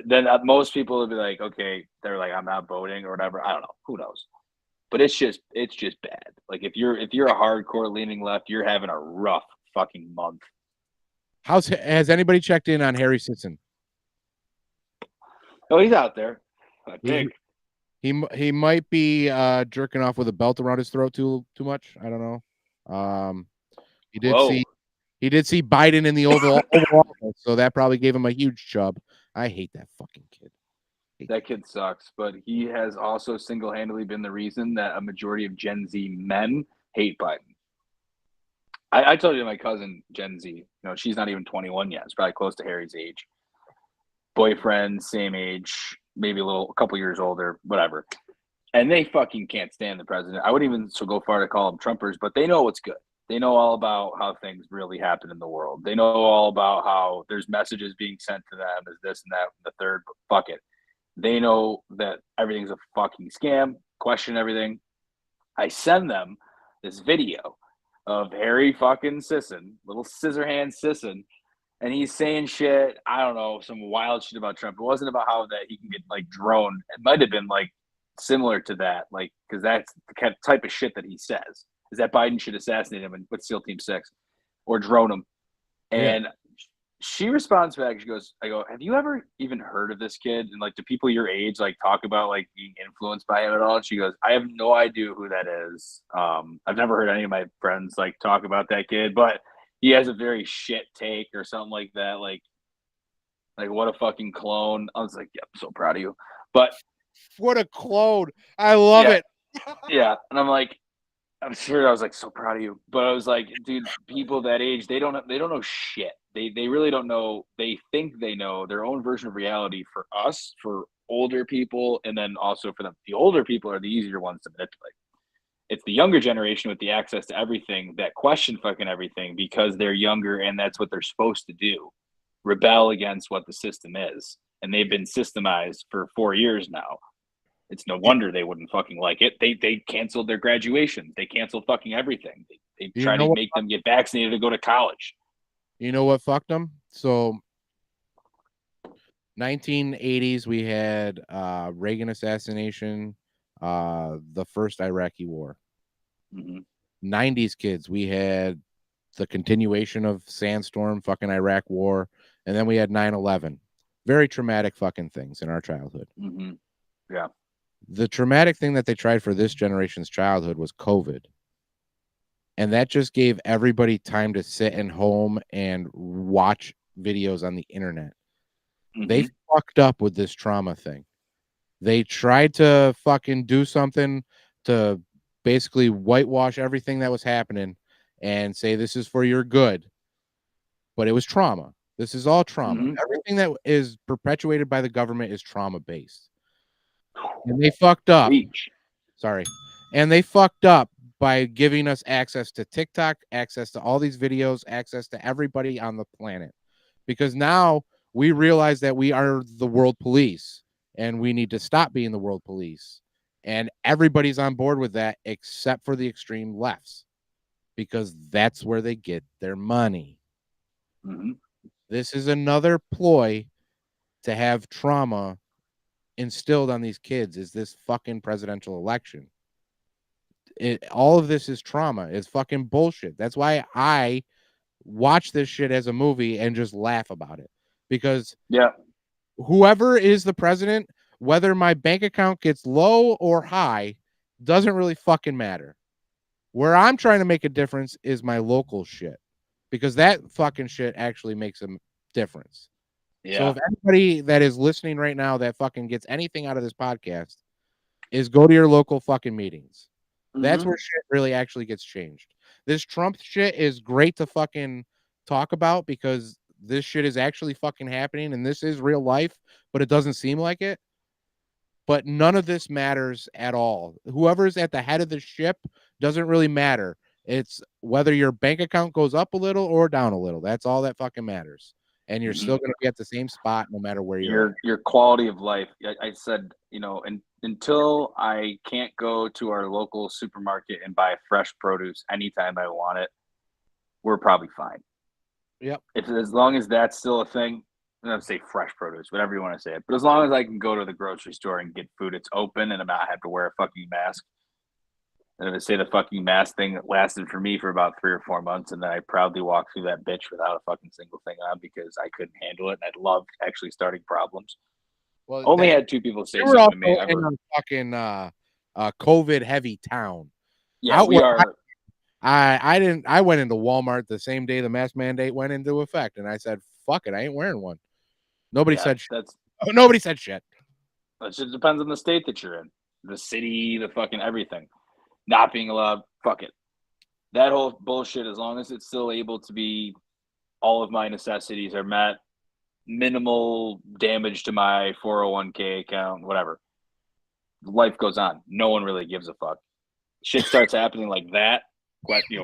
Then most people will be like, okay, they're like, I'm not voting or whatever. I don't know. Who knows? But it's just bad. Like if you're a hardcore leaning left, you're having a rough fucking month. Has anybody checked in on Harry Sisson? Oh, he's out there. I think he might be jerking off with a belt around his throat too much. I don't know. He did see Biden in the Oval Office, so that probably gave him a huge chub. I hate that fucking kid. That kid sucks, but he has also single-handedly been the reason that a majority of Gen Z men hate Biden. I told you my cousin, Gen Z, she's not even 21 yet. It's probably close to Harry's age. Boyfriend, same age, maybe a couple years older, whatever. And they fucking can't stand the president. I wouldn't even go far to call them Trumpers, but they know what's good. They know all about how things really happen in the world. They know all about how there's messages being sent to them as this and that, and the third, but fuck it. They know that everything's a fucking scam, question everything. I send them this video of Harry fucking Sisson, little scissor hand Sisson, and he's saying shit, I don't know, some wild shit about Trump. It wasn't about how that he can get like droned. It might have been like similar to that, like, because that's the kind of type of shit that he says. Is that Biden should assassinate him and put SEAL Team 6 or drone him. And she responds back. She goes, I go, have you ever even heard of this kid? And like, do people your age like talk about like being influenced by him at all? And she goes, I have no idea who that is. I've never heard any of my friends like talk about that kid, but he has a very shit take or something like that. Like what a fucking clone. I was like, yeah, I'm so proud of you. But what a clone. I love it. Yeah. And I'm like, I'm sure I was like so proud of you, but I was like, dude, people that age, they don't know shit. They really don't know. They think they know their own version of reality. For us, for older people, and then also for them, the older people are the easier ones to manipulate. It's the younger generation with the access to everything that question fucking everything because they're younger and that's what they're supposed to do, rebel against what the system is, and they've been systemized for 4 years now. It's no wonder they wouldn't fucking like it. They canceled their graduation. They canceled fucking everything. They tried to make them get vaccinated to go to college. You know what fucked them? So 1980s, we had Reagan assassination, the first Iraqi war. 90s kids, we had the continuation of Sandstorm, fucking Iraq war, and then we had 9/11. Very traumatic fucking things in our childhood. Yeah. The traumatic thing that they tried for this generation's childhood was COVID. And that just gave everybody time to sit at home and watch videos on the internet. They fucked up with this trauma thing. They tried to fucking do something to basically whitewash everything that was happening and say this is for your good. But it was trauma. This is all trauma. Everything that is perpetuated by the government is trauma-based. And they fucked up. Sorry. And they fucked up by giving us access to TikTok, access to all these videos, access to everybody on the planet. Because now we realize that we are the world police and we need to stop being the world police. And everybody's on board with that except for the extreme lefts because that's where they get their money. This is another ploy to have trauma instilled on these kids is this fucking presidential election. All of this is trauma. It's fucking bullshit. That's why I watch this shit as a movie and just laugh about it. Because whoever is the president, whether my bank account gets low or high, doesn't really fucking matter. Where I'm trying to make a difference is my local shit, because that fucking shit actually makes a difference. Yeah. So if anybody that is listening right now that fucking gets anything out of this podcast is go to your local fucking meetings. That's where shit really actually gets changed. This Trump shit is great to fucking talk about because this shit is actually fucking happening and this is real life, but it doesn't seem like it. But none of this matters at all. Whoever's at the head of the ship doesn't really matter. It's whether your bank account goes up a little or down a little. That's all that fucking matters. And you're still going to be at the same spot no matter where you're at. Your quality of life. I said, until I can't go to our local supermarket and buy fresh produce anytime I want it, we're probably fine. Yep. As long as that's still a thing, I'm not say fresh produce, whatever you want to say it. But as long as I can go to the grocery store and get food, it's open, and I'm not have to wear a fucking mask. And if I say the fucking mask thing lasted for me for about 3 or 4 months, and then I proudly walked through that bitch without a fucking single thing on because I couldn't handle it, and I loved actually starting problems. Well, only had 2 people say we were something to me. in a fucking COVID heavy town. Yeah, we are. I went into Walmart the same day the mask mandate went into effect, and I said, "Fuck it, I ain't wearing one." Nobody said shit. Nobody said shit. It just depends on the state that you're in, the city, the fucking everything. Not being allowed, fuck it. That whole bullshit. As long as it's still able to be, all of my necessities are met, minimal damage to my 401k account, whatever. Life goes on. No one really gives a fuck. Shit starts happening like that.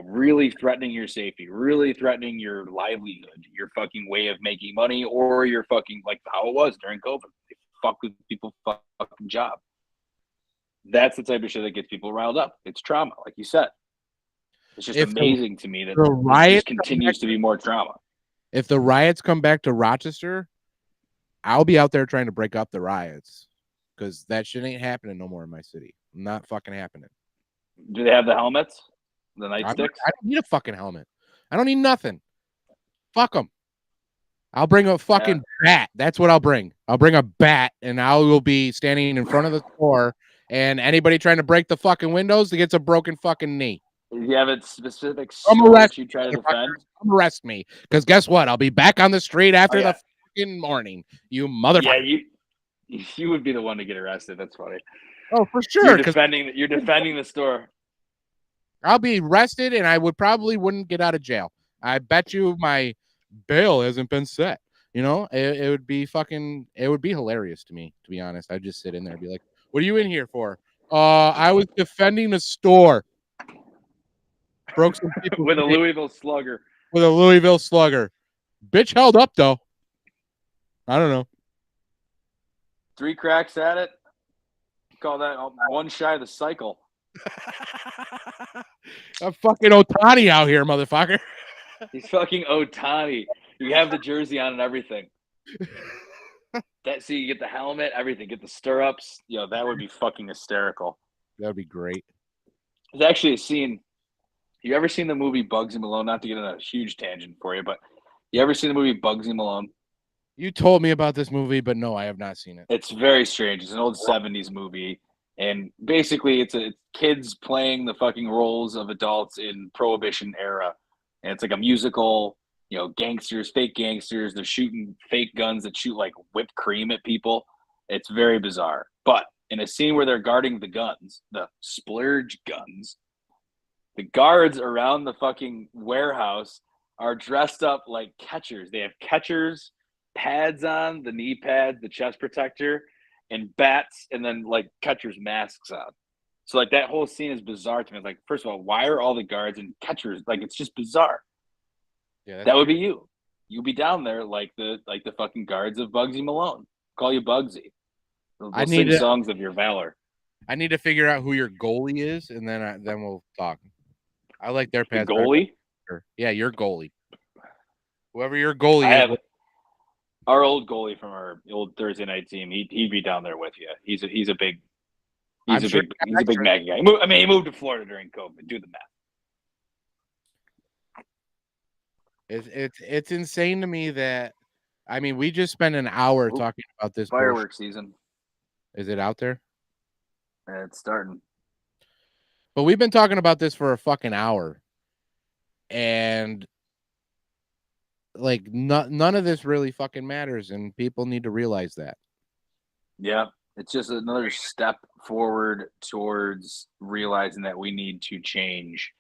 Really threatening your safety, really threatening your livelihood, your fucking way of making money, or your fucking like how it was during COVID. They fuck with people's fucking job. That's the type of shit that gets people riled up. It's trauma, like you said. It's just amazing to me that it just continues to be more trauma. If the riots come back to Rochester, I'll be out there trying to break up the riots because that shit ain't happening no more in my city. Not fucking happening. Do they have the helmets? The nightsticks? I don't need a fucking helmet. I don't need nothing. Fuck them. I'll bring a fucking bat. That's what I'll bring. I'll bring a bat, and I will be standing in front of the store, and anybody trying to break the fucking windows gets a broken fucking knee. Do you have a specific store that you try to defend? Come arrest me, because guess what? I'll be back on the street after the fucking morning. You motherfucker. Yeah, you would be the one to get arrested. That's funny. Oh, for sure. You're defending the store. I'll be arrested, and I wouldn't get out of jail. I bet you my bail hasn't been set. It would be hilarious to me, to be honest. I'd just sit in there and be like, "What are you in here for?" I was defending a store. Broke some people with a Louisville Slugger. Bitch held up though. I don't know. 3 cracks at it. Call that one shy of the cycle. I'm fucking Ohtani out here, motherfucker. He's fucking Ohtani. You have the jersey on and everything. So you get the helmet, everything, get the stirrups. That would be fucking hysterical. That would be great. There's actually a scene. You ever seen the movie Bugsy Malone? Not to get on a huge tangent for you, but you ever seen the movie Bugsy Malone? You told me about this movie, but no, I have not seen it. It's very strange. It's an old 70s movie. And basically, it's kids playing the fucking roles of adults in Prohibition era. And it's like a musical, gangsters, fake gangsters. They're shooting fake guns that shoot like whipped cream at people. It's very bizarre. But in a scene where they're guarding the guns, the splurge guns, the guards around the fucking warehouse are dressed up like catchers. They have catchers, pads on, the knee pads, the chest protector, and bats, and then like catchers' masks on. So like that whole scene is bizarre to me. It's like, first of all, why are all the guards and catchers like? It's just bizarre. Yeah, that would be you. You'd be down there like the fucking guards of Bugsy Malone. Call you Bugsy. They'll sing songs of your valor. I need to figure out who your goalie is, and then we'll talk. I like their pads. The goalie? Yeah, your goalie. Whoever your goalie is. Our old goalie from our old Thursday night team, he'd be down there with you. He's a big Maggie guy. He moved to Florida during COVID. Do the math. It's insane to me that, we just spent an hour talking about this fireworks season. Is it out there? It's starting. But we've been talking about this for a fucking hour. And like none of this really fucking matters, and people need to realize that. Yeah, it's just another step forward towards realizing that we need to change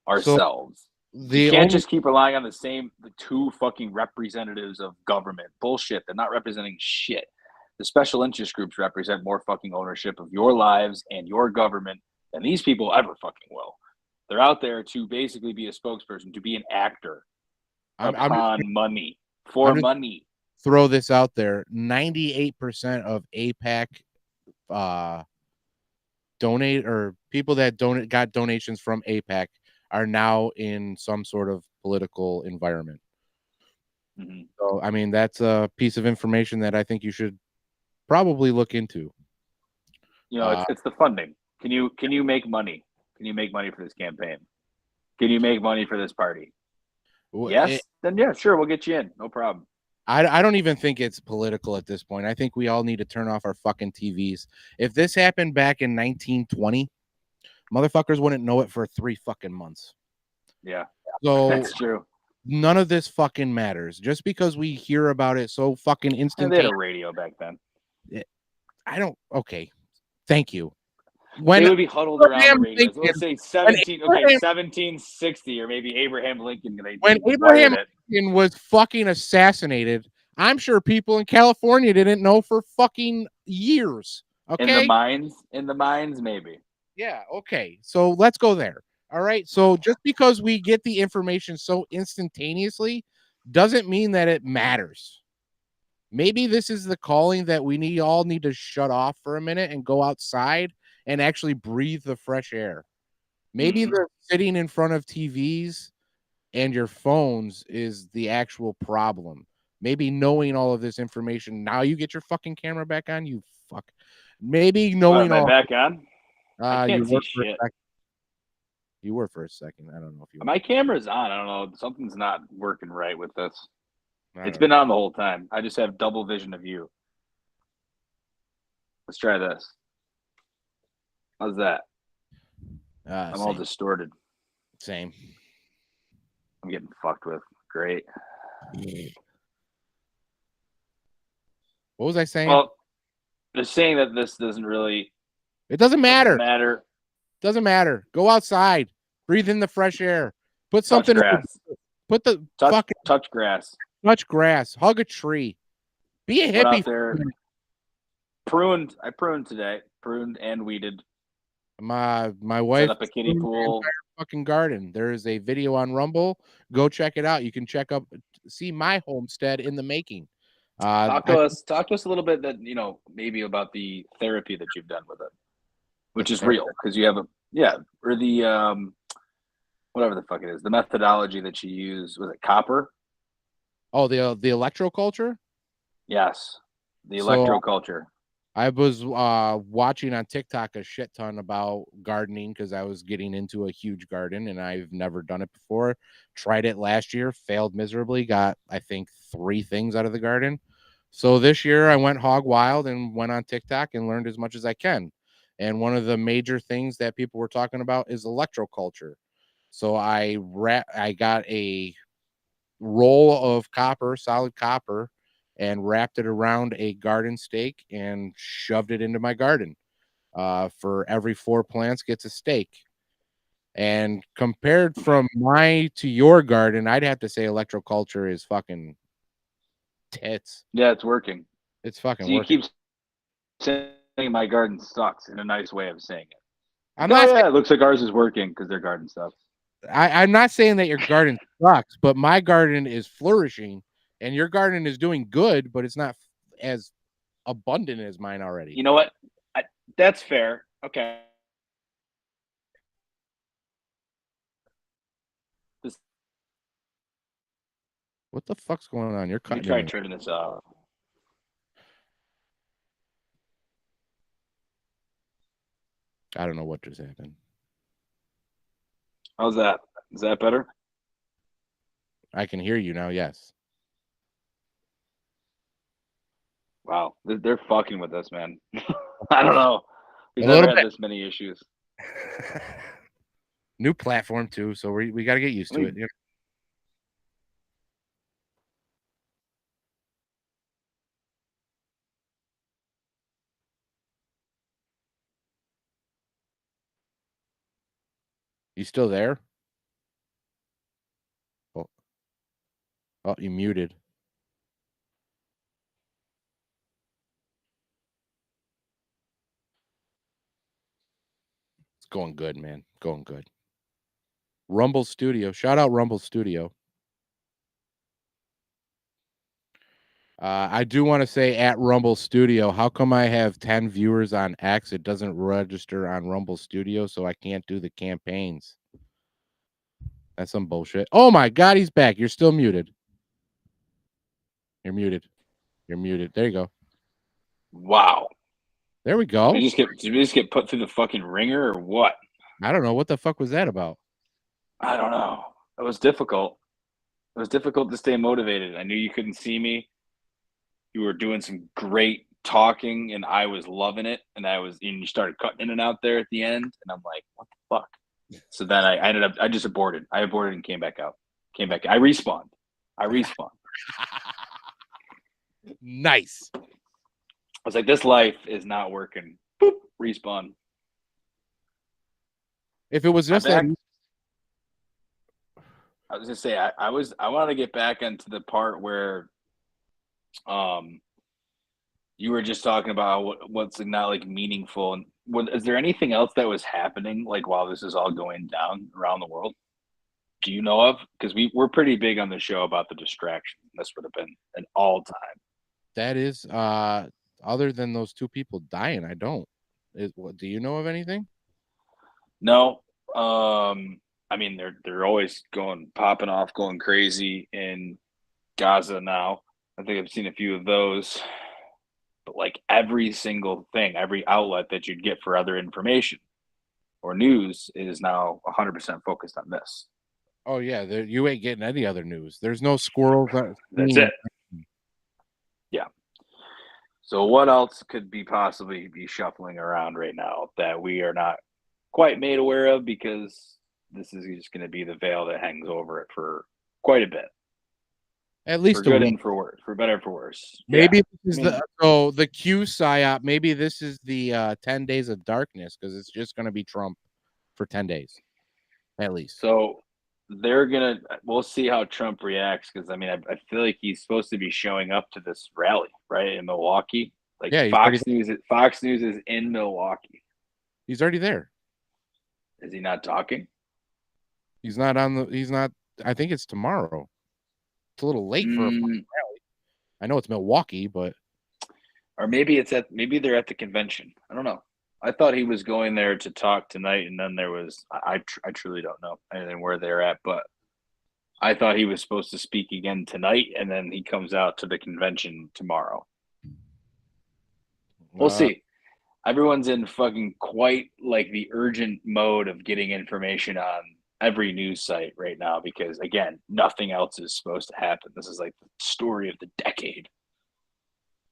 So ourselves. You the can't only just keep relying on the two fucking representatives of government. Bullshit. They're not representing shit. The special interest groups represent more fucking ownership of your lives and your government than these people ever fucking will. They're out there to basically be a spokesperson, to be an actor I'm just upon money, for I'm just money. throw this out there. 98% of APAC donate, or people that got donations from APAC are now in some sort of political environment. Mm-hmm. So I mean, that's a piece of information that I think you should probably look into. You know, it's the funding. Can you make money? Can you make money for this campaign? Can you make money for this party? Yes, then yeah, sure, we'll get you in. No problem. I don't even think it's political at this point. I think we all need to turn off our fucking TVs. If this happened back in 1920, motherfuckers wouldn't know it for 3 fucking months. Yeah, So that's true. none of this fucking matters. Just because we hear about it so fucking And they had instantaneous. a radio back then. I don't. Okay, thank you. They would be huddled around the radios. Lincoln, Let's say 1760, or maybe Abraham Lincoln. When Abraham Lincoln was fucking assassinated, I'm sure people in California didn't know for fucking years. Okay. In the mines, maybe. Yeah. Okay. So let's go there. All right. So just because we get the information so instantaneously doesn't mean that it matters. Maybe this is the calling that we all need to shut off for a minute and go outside and actually breathe the fresh air. Maybe the sitting in front of TVs and your phones is the actual problem. Maybe knowing all of this information. Now you get your fucking camera back on, you fuck. Maybe knowing all back on. I can't you see shit. You were for a second. I don't know if you. My camera's on. I don't know. Something's not working right with this. It's been on the whole time. I just have double vision of you. Let's try this. How's that? I'm all distorted. Same. I'm getting fucked with. Great. What was I saying? Well, they're saying that this doesn't really. It doesn't matter. Doesn't matter. Go outside. Breathe in the fresh air. Put something. Put the fucking touch grass. Touch grass. Hug a tree. Be a hippie. There. Pruned. I pruned today. Pruned and weeded. My wife set up a kiddie pool. Fucking garden. There is a video on Rumble. Go check it out. You can see my homestead in the making. Talk to us a little bit that maybe about the therapy that you've done with it, which is real because you have or the whatever the fuck it is, the methodology that you use. Was it copper? Oh, the electroculture. Yes, the electroculture. I was watching on TikTok a shit ton about gardening because I was getting into a huge garden and I've never done it before. Tried it last year, failed miserably, got I think 3 things out of the garden. So this year I went hog wild and went on TikTok and learned as much as I can. And one of the major things that people were talking about is electroculture. So I got a roll of copper, solid copper, and wrapped it around a garden stake and shoved it into my garden. For every 4 plants gets a stake. And compared from my to your garden, I'd have to say electroculture is fucking tits. Yeah, it's working. It's fucking working. You keep saying my garden sucks in a nice way of saying it. It looks like ours is working because their garden sucks. I'm not saying that your garden sucks, but my garden is flourishing. And your garden is doing good, but it's not as abundant as mine already. You know what? That's fair. Okay. What the fuck's going on? You're cutting. Let me try turning this off. I don't know what just happened. How's that? Is that better? I can hear you now. Yes. Wow, they're fucking with us, man. I don't know. We've never had this many issues. New platform too, so we got to get used to it. You know? You still there? Oh, oh, you muted. It's going good, man. Going good. Rumble Studio. Shout out Rumble Studio. I do want to say at Rumble Studio, how come I have 10 viewers on X? It doesn't register on Rumble Studio, so I can't do the campaigns. That's some bullshit. Oh my God, he's back. You're still muted. You're muted. You're muted. There you go. Wow. There we go. Did we just get put through the fucking ringer or what? I don't know. What the fuck was that about? I don't know. It was difficult. It was difficult to stay motivated. I knew you couldn't see me. You were doing some great talking, and I was loving it. And you started cutting in and out there at the end, and I'm like, what the fuck? So then I just aborted. I aborted and came back out. I respawned. Nice. I was like, this life is not working. Boop, respawn. If it was just that, I was gonna say I wanted to get back into the part where you were just talking about what's not like meaningful, and is there anything else that was happening like while this is all going down around the world? Do you know of? Because we're pretty big on the show about the distraction. This would have been an all time. That is other than those two people dying, I don't. Do you know of anything? No. I mean they're always popping off, going crazy in Gaza now. I think I've seen a few of those. But like every single thing, every outlet that you'd get for other information or news is now 100% focused on this. Oh yeah, you ain't getting any other news. There's no squirrels. That's it. Yeah. So what else could possibly be shuffling around right now that we are not quite made aware of, because this is just going to be the veil that hangs over it for quite a bit. At least for good and for worse, for better, for worse. Maybe this is the Q psyop. Maybe this is the 10 days of darkness, because it's just going to be Trump for 10 days, at least. So we'll see how Trump reacts, because I mean, I feel like he's supposed to be showing up to this rally right in Milwaukee. Like, yeah, Fox News is in Milwaukee. He's already there. Is he not talking? He's not. I think it's tomorrow. It's a little late for a rally. I know it's Milwaukee, but or maybe they're at the convention. I don't know. I thought he was going there to talk tonight, and then there was I truly don't know anything where they're at, but I thought he was supposed to speak again tonight, and then he comes out to the convention tomorrow. We'll see. Everyone's in fucking quite like the urgent mode of getting information on every news site right now, because again, nothing else is supposed to happen. This is like the story of the decade.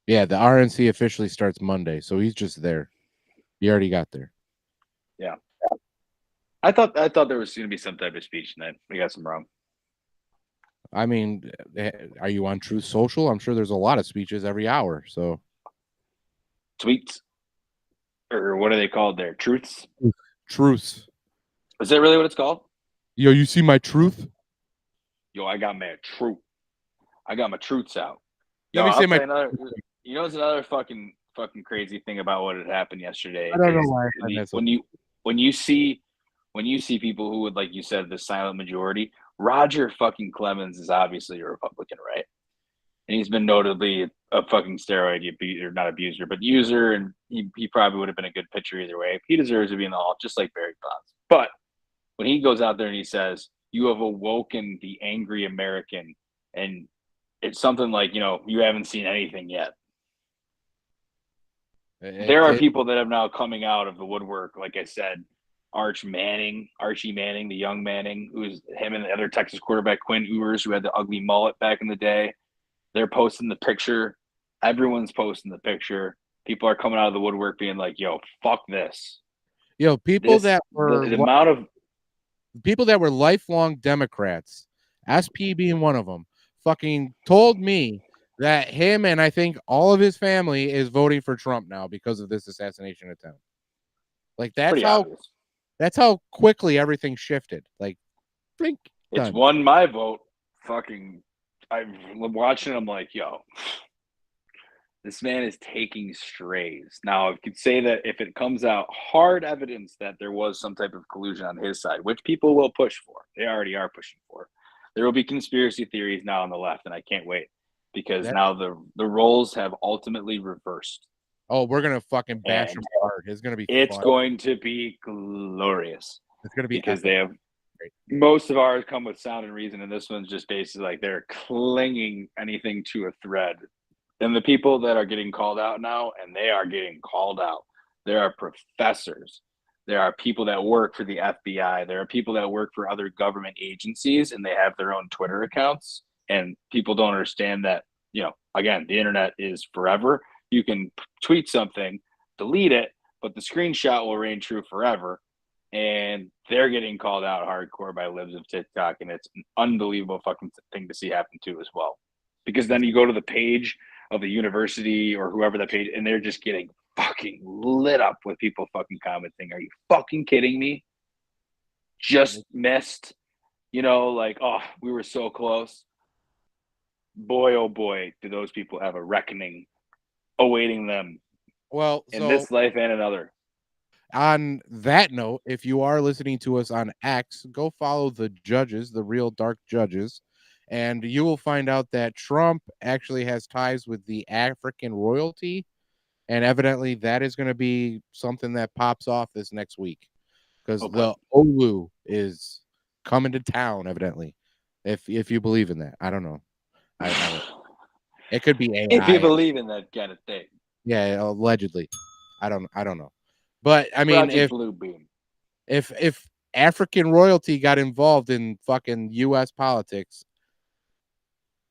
Yeah, the RNC officially starts Monday, so he's just there. He already got there. Yeah. I thought there was going to be some type of speech tonight. We got some wrong. I mean, are you on Truth Social? I'm sure there's a lot of speeches every hour. So tweets, or what are they called there? Truths. Truths. Is that really what it's called? Yo, you see my truth? Yo, I got my truth. I got my truths out. Let me say my. You know, it's another fucking crazy thing about what had happened yesterday. I don't know why. When you see people who would, like you said, the silent majority. Roger fucking Clemens is obviously a Republican, right? And he's been notably a fucking steroid or not abuser, but user, and he probably would have been a good pitcher either way. He deserves to be in the Hall, just like Barry Bonds. But when he goes out there and he says, "You have awoken the angry American," and it's something like, you haven't seen anything yet. There are people that have now coming out of the woodwork, like I said. Archie Manning, the young Manning, who's him and the other Texas quarterback, Quinn Ewers, who had the ugly mullet back in the day. They're posting the picture. Everyone's posting the picture. People are coming out of the woodwork being like, yo, fuck this. Yo, people that were... The amount of... people that were lifelong Democrats, SP being one of them, fucking told me that him and I think all of his family is voting for Trump now because of this assassination attempt. Like Pretty obvious. that's how quickly everything shifted. Like, blink, It's done. won my vote. Fucking, I'm watching. I'm like, yo, this man is taking strays. Now, I could say that if it comes out hard evidence that there was some type of collusion on his side, which people will push for, they already are pushing for, there will be conspiracy theories now on the left, and I can't wait because now the roles have ultimately reversed. Oh, we're gonna fucking bash And him hard. It's gonna be it's fun. going to be glorious. It's gonna be because epic. they have most of ours come with sound and reason, and this one's just basically like they're clinging anything to a thread. And the people that are getting called out now, and they are getting called out, there are professors, there are people that work for the FBI, there are people that work for other government agencies, and they have their own Twitter accounts. And people don't understand that, again, the internet is forever. You can tweet something, delete it, but the screenshot will reign true forever. And they're getting called out hardcore by libs of TikTok, and it's an unbelievable fucking thing to see happen too as well. Because then you go to the page of the university or whoever that page, and they're just getting fucking lit up with people fucking commenting. Are you fucking kidding me? Just missed, like, oh, we were so close. Boy, oh boy, do those people have a reckoning awaiting them. Well, in this life and another. On that note, if you are listening to us on X, go follow the judges, the real dark judges, and you will find out that Trump actually has ties with the African royalty, and evidently that is going to be something that pops off this next week because the Olu is coming to town. Evidently, if you believe in that, I don't know. It could be AI. If you believe in that kind of thing, yeah, allegedly. I don't know. But I mean, Project Blue Beam. If African royalty got involved in fucking U.S. politics,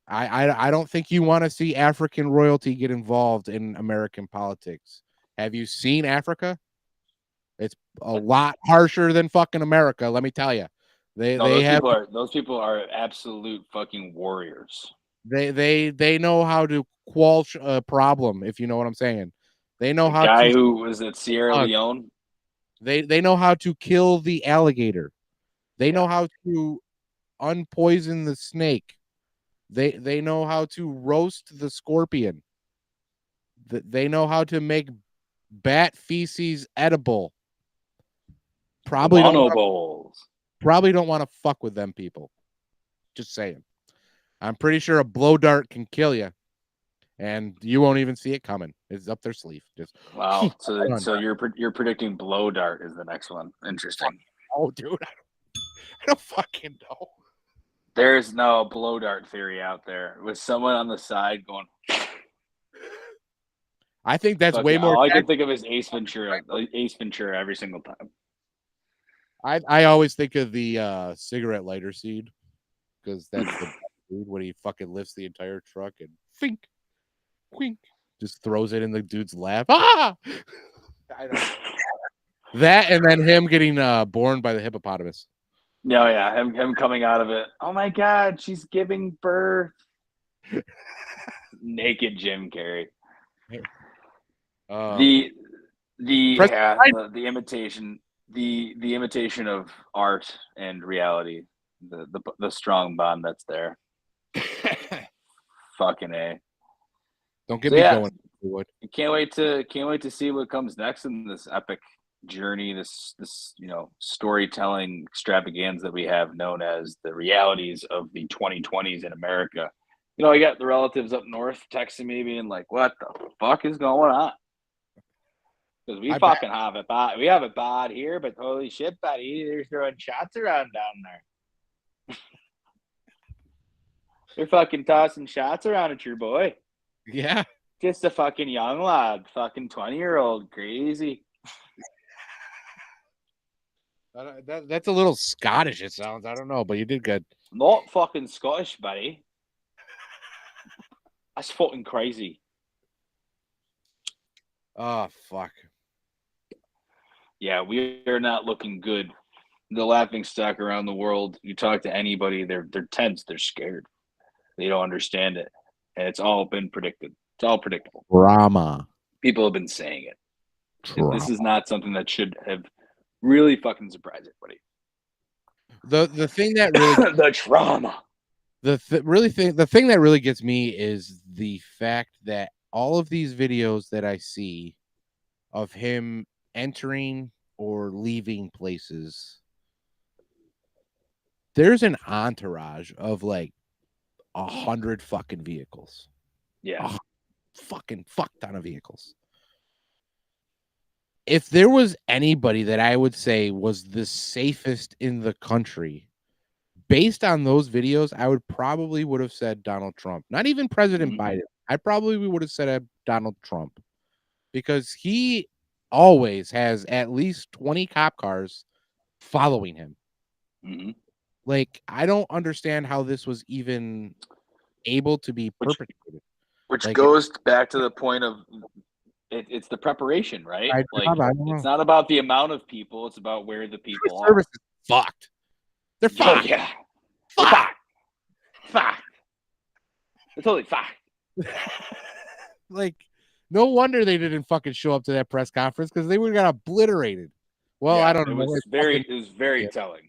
I don't think you want to see African royalty get involved in American politics. Have you seen Africa? It's a lot harsher than fucking America. Let me tell you. Those people are absolute fucking warriors. They know how to quash a problem, if you know what I'm saying. They know how guy who was at Sierra Leone. They know how to kill the alligator. They know how to unpoison the snake. They know how to roast the scorpion. They know how to make bat feces edible. Probably don't want to fuck with them people. Just saying. I'm pretty sure a blow dart can kill you, and you won't even see it coming. It's up their sleeve. Just wow. So you're predicting blow dart is the next one. Interesting. Oh, dude, I don't fucking know. There's no blow dart theory out there with someone on the side going. I think that's way more. All I can think of is Ace Ventura. Ace Ventura every single time. I always think of the cigarette lighter seed because that's the dude when he fucking lifts the entire truck and fink, quink, just throws it in the dude's lap. Ah! I don't. That and then him getting born by the hippopotamus. No, yeah, him coming out of it. Oh my God, she's giving birth. Naked Jim Carrey. The imitation, the imitation of art and reality, the strong bond that's there. Fucking A. Don't get me going. Can't wait to see what comes next in this epic journey, this storytelling extravaganza that we have known as the realities of the 2020s in America. I got the relatives up north texting me being like, what the fuck is going on? Because we fucking have it bad. We have it bad here, but holy shit, buddy, they're throwing shots around down there. They're fucking tossing shots around at your boy. Yeah. Just a fucking young lad, fucking 20-year-old, crazy. That's a little Scottish, it sounds. I don't know, but you did good. Not fucking Scottish, buddy. That's fucking crazy. Oh, fuck. Yeah, we are not looking good the laughing stock around the world. You talk to anybody, they're tense, they're scared. They don't understand it. And it's all been predicted. It's all predictable. Drama. People have been saying it. Drama. This is not something that should have really fucking surprised everybody. The thing that really the trauma. the thing that really gets me is the fact that all of these videos that I see of him entering or leaving places, there's an entourage of like 100 fucking vehicles. Yeah. Fucking fuck ton of vehicles. If there was anybody that I would say was the safest in the country, based on those videos, I would have said Donald Trump. Not even President Biden. I probably would have said Donald Trump, because he always has at least 20 cop cars following him. Mm-hmm. Like, I don't understand how this was even able to be perpetrated. Which like, goes back to the point of it's the preparation, right? It's not about the amount of people; it's about where the people are. Service is fucked. They're fucked. Oh, yeah, fucked. Fucked. They're totally fucked. Like, no wonder they didn't fucking show up to that press conference, because they would have got obliterated. Well, I don't know. It was very telling.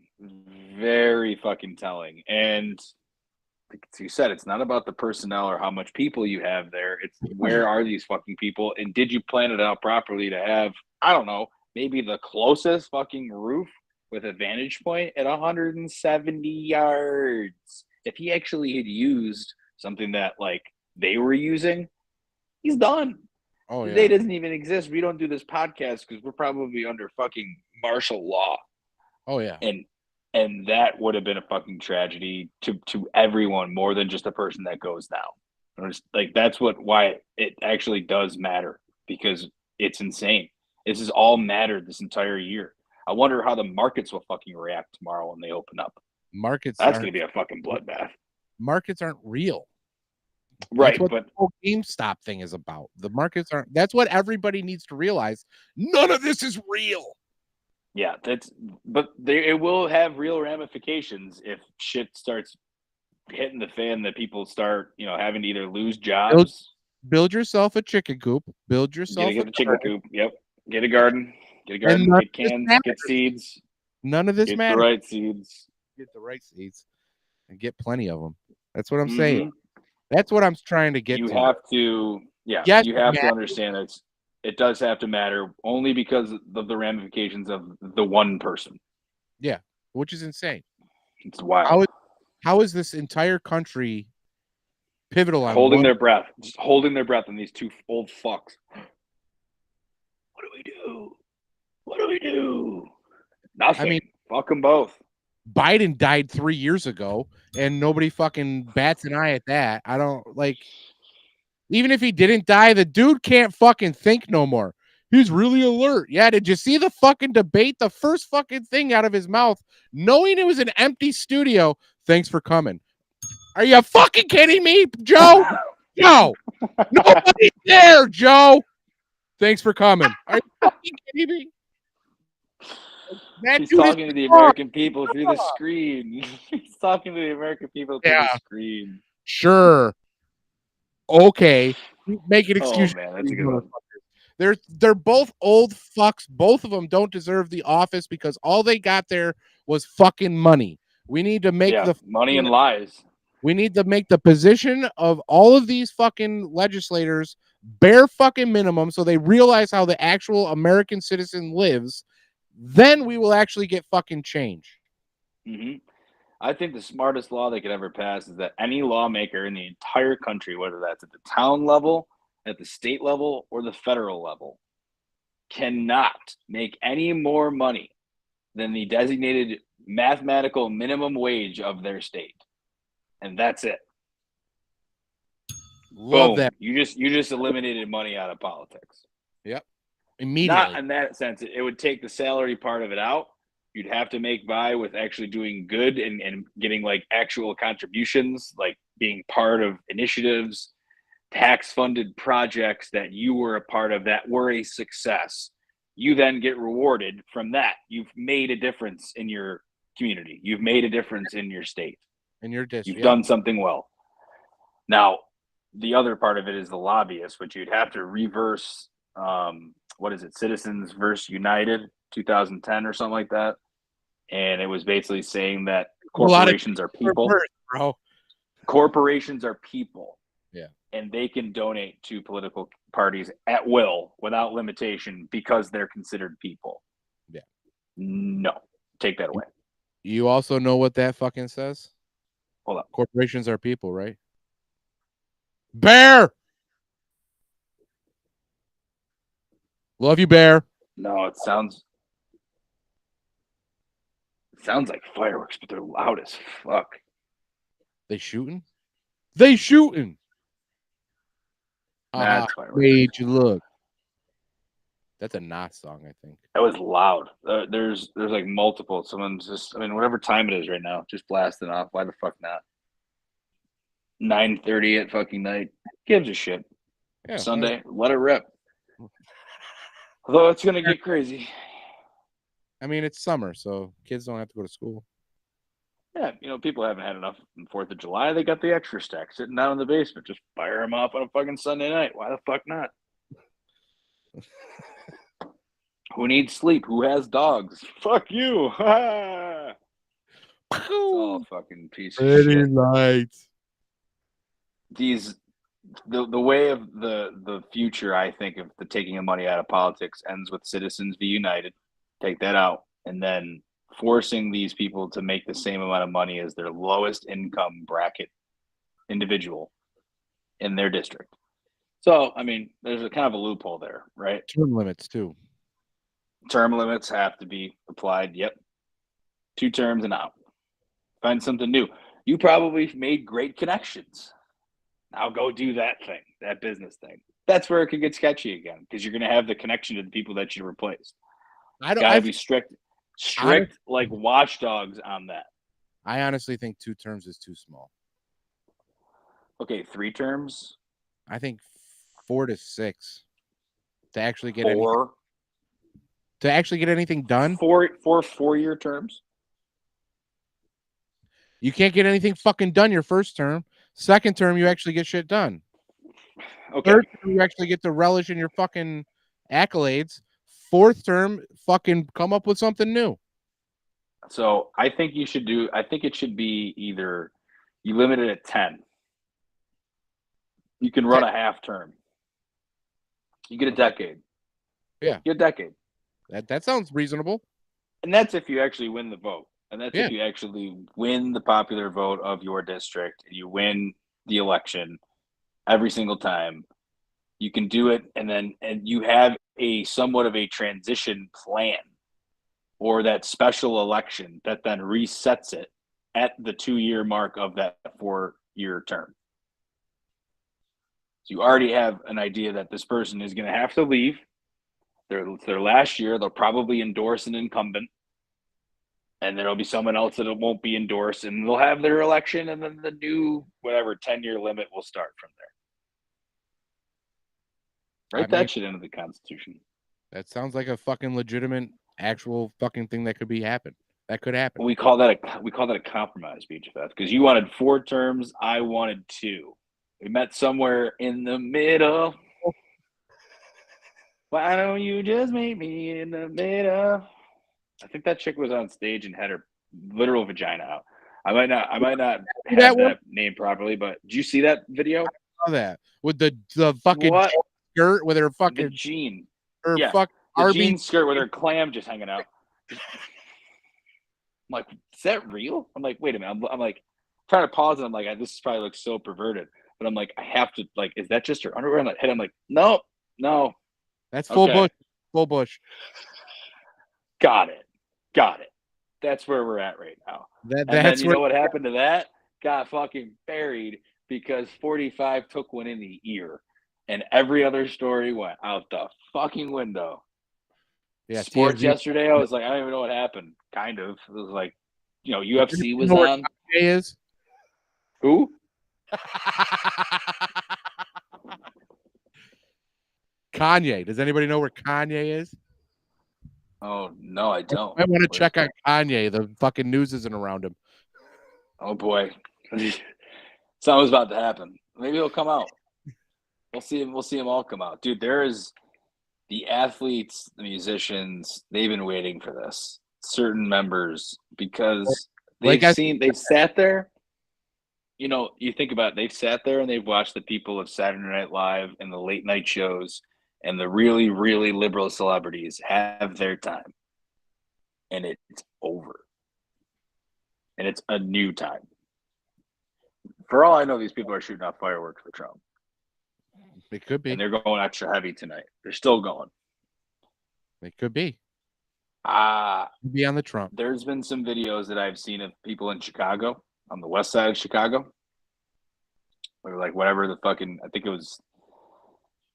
Very fucking telling. And like you said, it's not about the personnel or how much people you have there. It's where are these fucking people, and did you plan it out properly to have, I don't know, maybe the closest fucking roof with a vantage point at 170 yards. If he actually had used something that like they were using, he's done. Oh, yeah. Today doesn't even exist. We don't do this podcast because we're probably under fucking martial law. Oh, yeah. And that would have been a fucking tragedy to everyone, more than just the person that goes down. Like, that's why it actually does matter, because it's insane. This has all mattered this entire year. I wonder how the markets will fucking react tomorrow when they open up. That's going to be a fucking bloodbath. Markets aren't real. Right, that's what but the whole GameStop thing is about. The markets aren't. That's what everybody needs to realize. None of this is real. Yeah, it will have real ramifications if shit starts hitting the fan, that people start, having to either lose jobs. Build yourself a chicken coop. Build yourself a chicken coop. Yep. Get a garden. Get cans. Get seeds. None of this matters. Get the right seeds. Get the right seeds, and get plenty of them. That's what I'm saying. That's what I'm trying to get. You have to, you have to understand that it does have to matter, only because of the ramifications of the one person. Yeah, which is insane. It's wild. How is this entire country pivotal on holding their breath, just holding their breath, on these two old fucks? What do we do? What do we do? Nothing. I mean, fuck them both. Biden died 3 years ago, and nobody fucking bats an eye at that. I don't like. Even if he didn't die, the dude can't fucking think no more. He's really alert. Yeah, did you see the fucking debate? The first fucking thing out of his mouth, knowing it was an empty studio. Thanks for coming. Are you fucking kidding me, Joe? Joe, nobody's there, Joe. Thanks for coming. Are you fucking kidding me? He's talking to the American people through the screen. He's talking to the American people through the screen. Sure. Okay. Make an excuse. Oh, man, that's a good one. They're both old fucks. Both of them don't deserve the office, because all they got there was fucking money. We need to make the money and lies. We need to make the position of all of these fucking legislators bare fucking minimum, so they realize how the actual American citizen lives. Then we will actually get fucking change. Mm-hmm. I think the smartest law they could ever pass is that any lawmaker in the entire country, whether that's at the town level, at the state level, or the federal level, cannot make any more money than the designated mathematical minimum wage of their state. And that's it. Love that. You just eliminated money out of politics. Yep. Immediately. Not in that sense. It would take the salary part of it out. You'd have to make by with actually doing good and getting like actual contributions, like being part of initiatives, tax funded projects that you were a part of that were a success. you then get rewarded from that. You've made a difference in your community. You've made a difference in your state. In your district. You've done something well. Now, the other part of it is the lobbyists, which you'd have to reverse. What is it? Citizens versus United, 2010 or something like that. And it was basically saying that corporations are people. Bro. Corporations are people. Yeah. And they can donate to political parties at will without limitation because they're considered people. Yeah. No. Take that away. You also know what that fucking says? Hold up. Corporations are people, right? Bear! Love you, Bear. No, it sounds like fireworks, but they're loud as fuck. They shooting? They shooting! That's fireworks. Made you look. That's a Nas song, I think. That was loud. There's like multiple. Someone's just, I mean, whatever time it is right now, just blasting off. Why the fuck not? 9:30 at fucking night. Gives a shit. Yeah, Sunday, let it rip. Although it's gonna get crazy. I mean, it's summer, so kids don't have to go to school. Yeah, people haven't had enough on 4th of July. They got the extra stack sitting down in the basement. Just fire them off on a fucking Sunday night. Why the fuck not? Who needs sleep? Who has dogs? Fuck you. It's all fucking piece of shit. Lights. The way of the future, I think, of the taking of money out of politics ends with Citizens v. United. Take that out, and then forcing these people to make the same amount of money as their lowest income bracket individual in their district. So, I mean, there's a kind of a loophole there, right? Term limits, too. Term limits have to be applied. Yep. 2 terms and out. Find something new. You probably made great connections. Now go do that thing, that business thing. That's where it could get sketchy again, because you're going to have the connection to the people that you replaced. Gotta be strict like watchdogs on that. I honestly think 2 terms is too small. Okay, 3 terms. I think 4 to 6 to actually get 4 to actually get anything done. 4 4-year terms. You can't get anything fucking done your first term. Second term, you actually get shit done. Okay. Third term, you actually get to relish in your fucking accolades. Fourth term, fucking come up with something new. So I think it should be either you limit it at 10. You can run a half term. You get a decade. Yeah. Get a decade. That sounds reasonable. And that's if you actually win the vote. And that's if you actually win the popular vote of your district and you win the election every single time. You can do it, and you have a somewhat of a transition plan or that special election that then resets it at the 2-year mark of that 4-year term. So you already have an idea that this person is going to have to leave. Their last year, they'll probably endorse an incumbent. And there'll be someone else that it won't be endorsed, and they'll have their election, and then the new, 10-year limit will start from there. Write that shit into the Constitution. That sounds like a fucking legitimate, actual fucking thing that could happen. That could happen. We call that a compromise, BHF, because you wanted 4 terms, I wanted 2. We met somewhere in the middle. Why don't you just meet me in the middle? I think that chick was on stage and had her literal vagina out. I might not have that name properly, but did you see that video? I saw that with the fucking skirt with her fucking the jean, fucking the jean skirt with her clam just hanging out. I'm like, is that real? I'm like, wait a minute. I'm like trying to pause, and I'm like, this probably looks so perverted, but I'm like, I have to like, is that just her underwear on that head? I'm like, no, that's full bush. Got it. That's where we're at right now. That's you know what happened to that? Got fucking buried because 45 took one in the ear, and every other story went out the fucking window. Yeah, sports yesterday, I was like, I don't even know what happened. Kind of. It was like, UFC was on. Is who? Kanye. Does anybody know where Kanye is? Oh no, I don't. I want to Where's check on Kanye. The fucking news isn't around him. Oh boy, something's about to happen. Maybe he'll come out. We'll see him. We'll see him all come out, dude. There is the athletes, the musicians. They've been waiting for this. Certain members because Like I they've sat there. You know, you think about it, they've sat there and they've watched the people of Saturday Night Live and the late night shows and the really, really liberal celebrities have their time, and it's over, and it's a new time. For all I know, these people are shooting off fireworks for Trump. It could be. And they're going extra heavy tonight. They're still going. It could be. Be on the Trump. There's been some videos that I've seen of people in Chicago, on the west side of Chicago, or like whatever the fucking, I think it was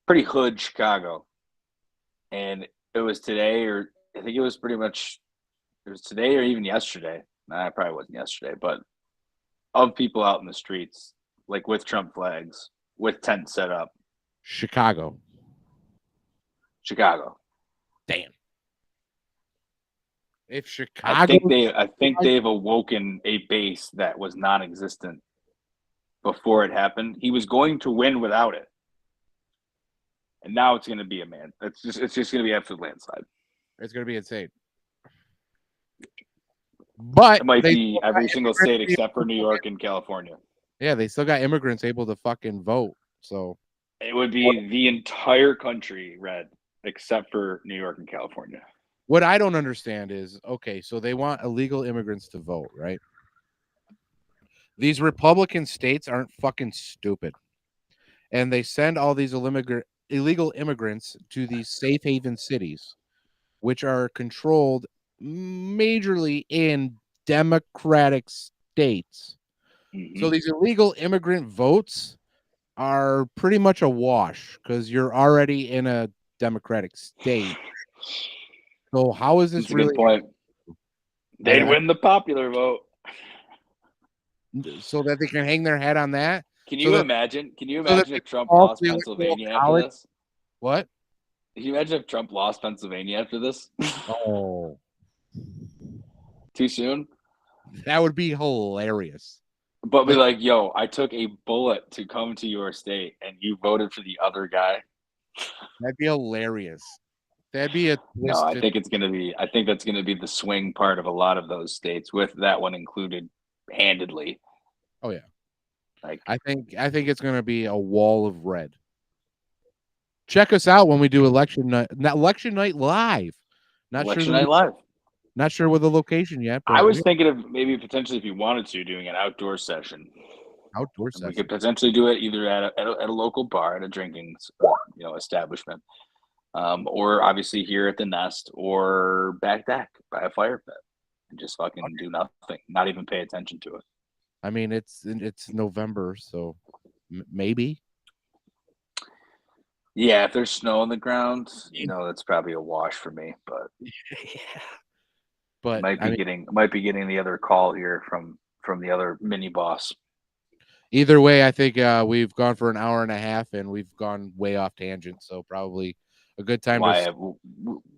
pretty hood Chicago. And it was today, or I think it was pretty much, it was today or even yesterday. Nah, it probably wasn't yesterday, but of people out in the streets, like with Trump flags, with tents set up. Chicago. Damn. If Chicago, I think they've awoken a base that was non-existent before it happened. He was going to win without it, and now it's going to be a man. It's just going to be absolute landslide. It's going to be insane. But it might be every single state except for New York and California. Yeah, they still got immigrants able to fucking vote. So it would be the entire country red except for New York and California. What I don't understand is, okay, so they want illegal immigrants to vote, right? These Republican states aren't fucking stupid. And they send all these illegal immigrants to these safe haven cities, which are controlled majorly in Democratic states. Mm-hmm. So these illegal immigrant votes are pretty much a wash because you're already in a Democratic state. So how is this really? Good point. They'd win the popular vote, so that they can hang their head on that. Can you imagine? Can you imagine if Trump lost Pennsylvania after this? What? Can you imagine if Trump lost Pennsylvania after this? Oh, too soon. That would be hilarious. But be like, yo, I took a bullet to come to your state, and you voted for the other guy. That'd be hilarious. That'd be a no. I think it's gonna be. I think that's gonna be the swing part of a lot of those states, with that one included, handedly. Oh yeah. Like I think it's gonna be a wall of red. Check us out when we do election night. Election night live. Not election sure night live. Not sure with the location yet. I was thinking of maybe potentially, if you wanted to, doing an outdoor session. Outdoor session. We could potentially do it either at a local bar, at a drinking establishment. Or obviously here at the Nest, or back deck by a fire pit, and just fucking do nothing, not even pay attention to it. I mean, it's November, so maybe. Yeah, if there's snow on the ground, that's probably a wash for me. But yeah, but might be getting the other call here from the other mini boss. Either way, I think we've gone for an hour and a half, and we've gone way off tangent. So probably a good time.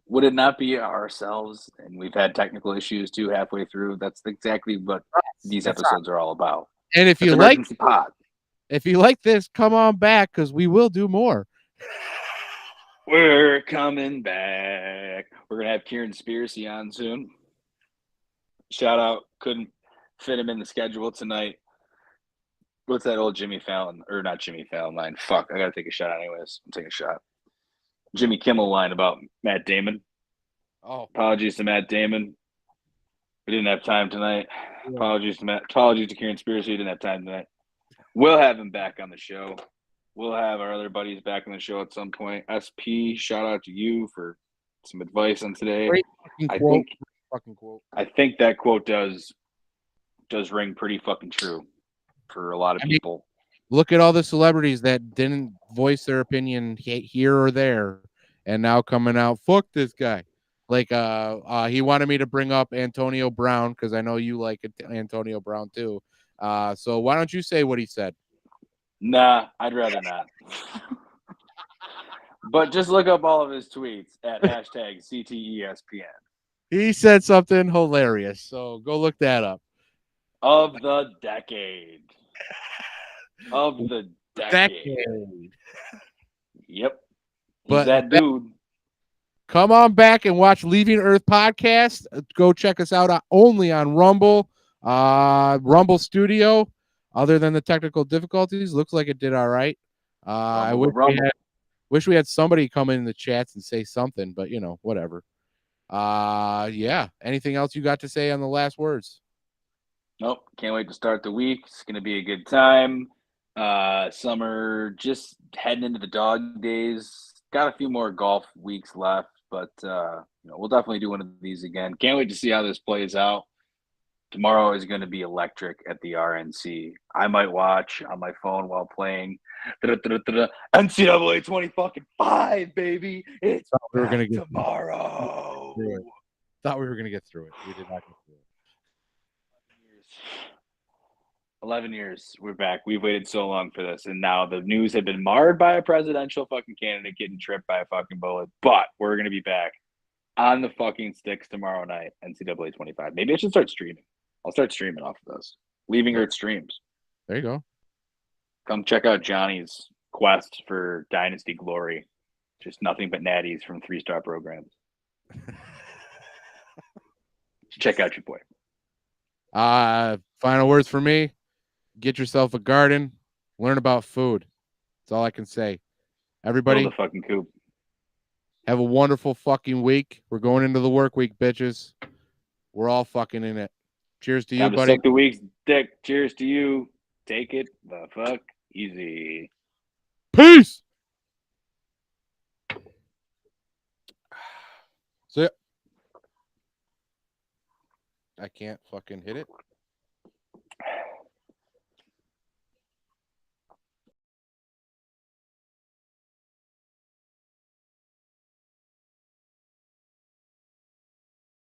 Would it not be ourselves? And we've had technical issues too halfway through. That's exactly what these episodes are all about. And if you like this, come on back, because we will do more. We're coming back. We're gonna have Kieran Spiracy on soon. Shout out! Couldn't fit him in the schedule tonight. What's that old Jimmy Fallon, or not Jimmy Fallon line? Fuck, I gotta take a shot anyways. I'm taking a shot. Jimmy Kimmel line about Matt Damon. Oh, apologies to Matt Damon. We didn't have time tonight. Yeah. Apologies to Kieran Spiracy. We didn't have time tonight. We'll have him back on the show. We'll have our other buddies back on the show at some point. SP, shout out to you for some advice on today. I think that quote does ring pretty fucking true for a lot of people. Look at all the celebrities that didn't voice their opinion here or there, and now coming out, fuck this guy. Like he wanted me to bring up Antonio Brown, because I know you like Antonio Brown too. So why don't you say what he said? Nah, I'd rather not. But just look up all of his tweets at hashtag CTESPN. He said something hilarious, so go look that up. Of the decade. Of the decade. Yep. He's But that dude. Come on back and watch Leaving Earth podcast. Go check us out only on Rumble, Rumble Studio. Other than the technical difficulties, looks like it did all right. I wish we had somebody come in the chats and say something, but whatever. Yeah. Anything else you got to say on the last words? Nope. Can't wait to start the week. It's gonna be a good time. Summer just heading into the dog days. Got a few more golf weeks left, but we'll definitely do one of these again. Can't wait to see how this plays out. Tomorrow is going to be electric at the RNC. I might watch on my phone while playing NCAA 20-5, baby. It's we were gonna get tomorrow. Thought we were going to get through it. We did not get through it. 11 years. We're back. We've waited so long for this. And now the news had been marred by a presidential fucking candidate getting tripped by a fucking bullet. But we're going to be back on the fucking sticks tomorrow night, NCAA 25. Maybe I should start streaming. I'll start streaming off of this. Leaving Earth streams. There you go. Come check out Johnny's quest for dynasty glory. Just nothing but natties from 3-star programs. Check out your boy. Final words for me. Get yourself a garden. Learn about food. That's all I can say. Everybody, build a fucking coop. Have a wonderful fucking week. We're going into the work week, bitches. We're all fucking in it. Cheers to you, buddy. Suck the week's dick. Cheers to you. Take it the fuck easy. Peace. See ya. I can't fucking hit it.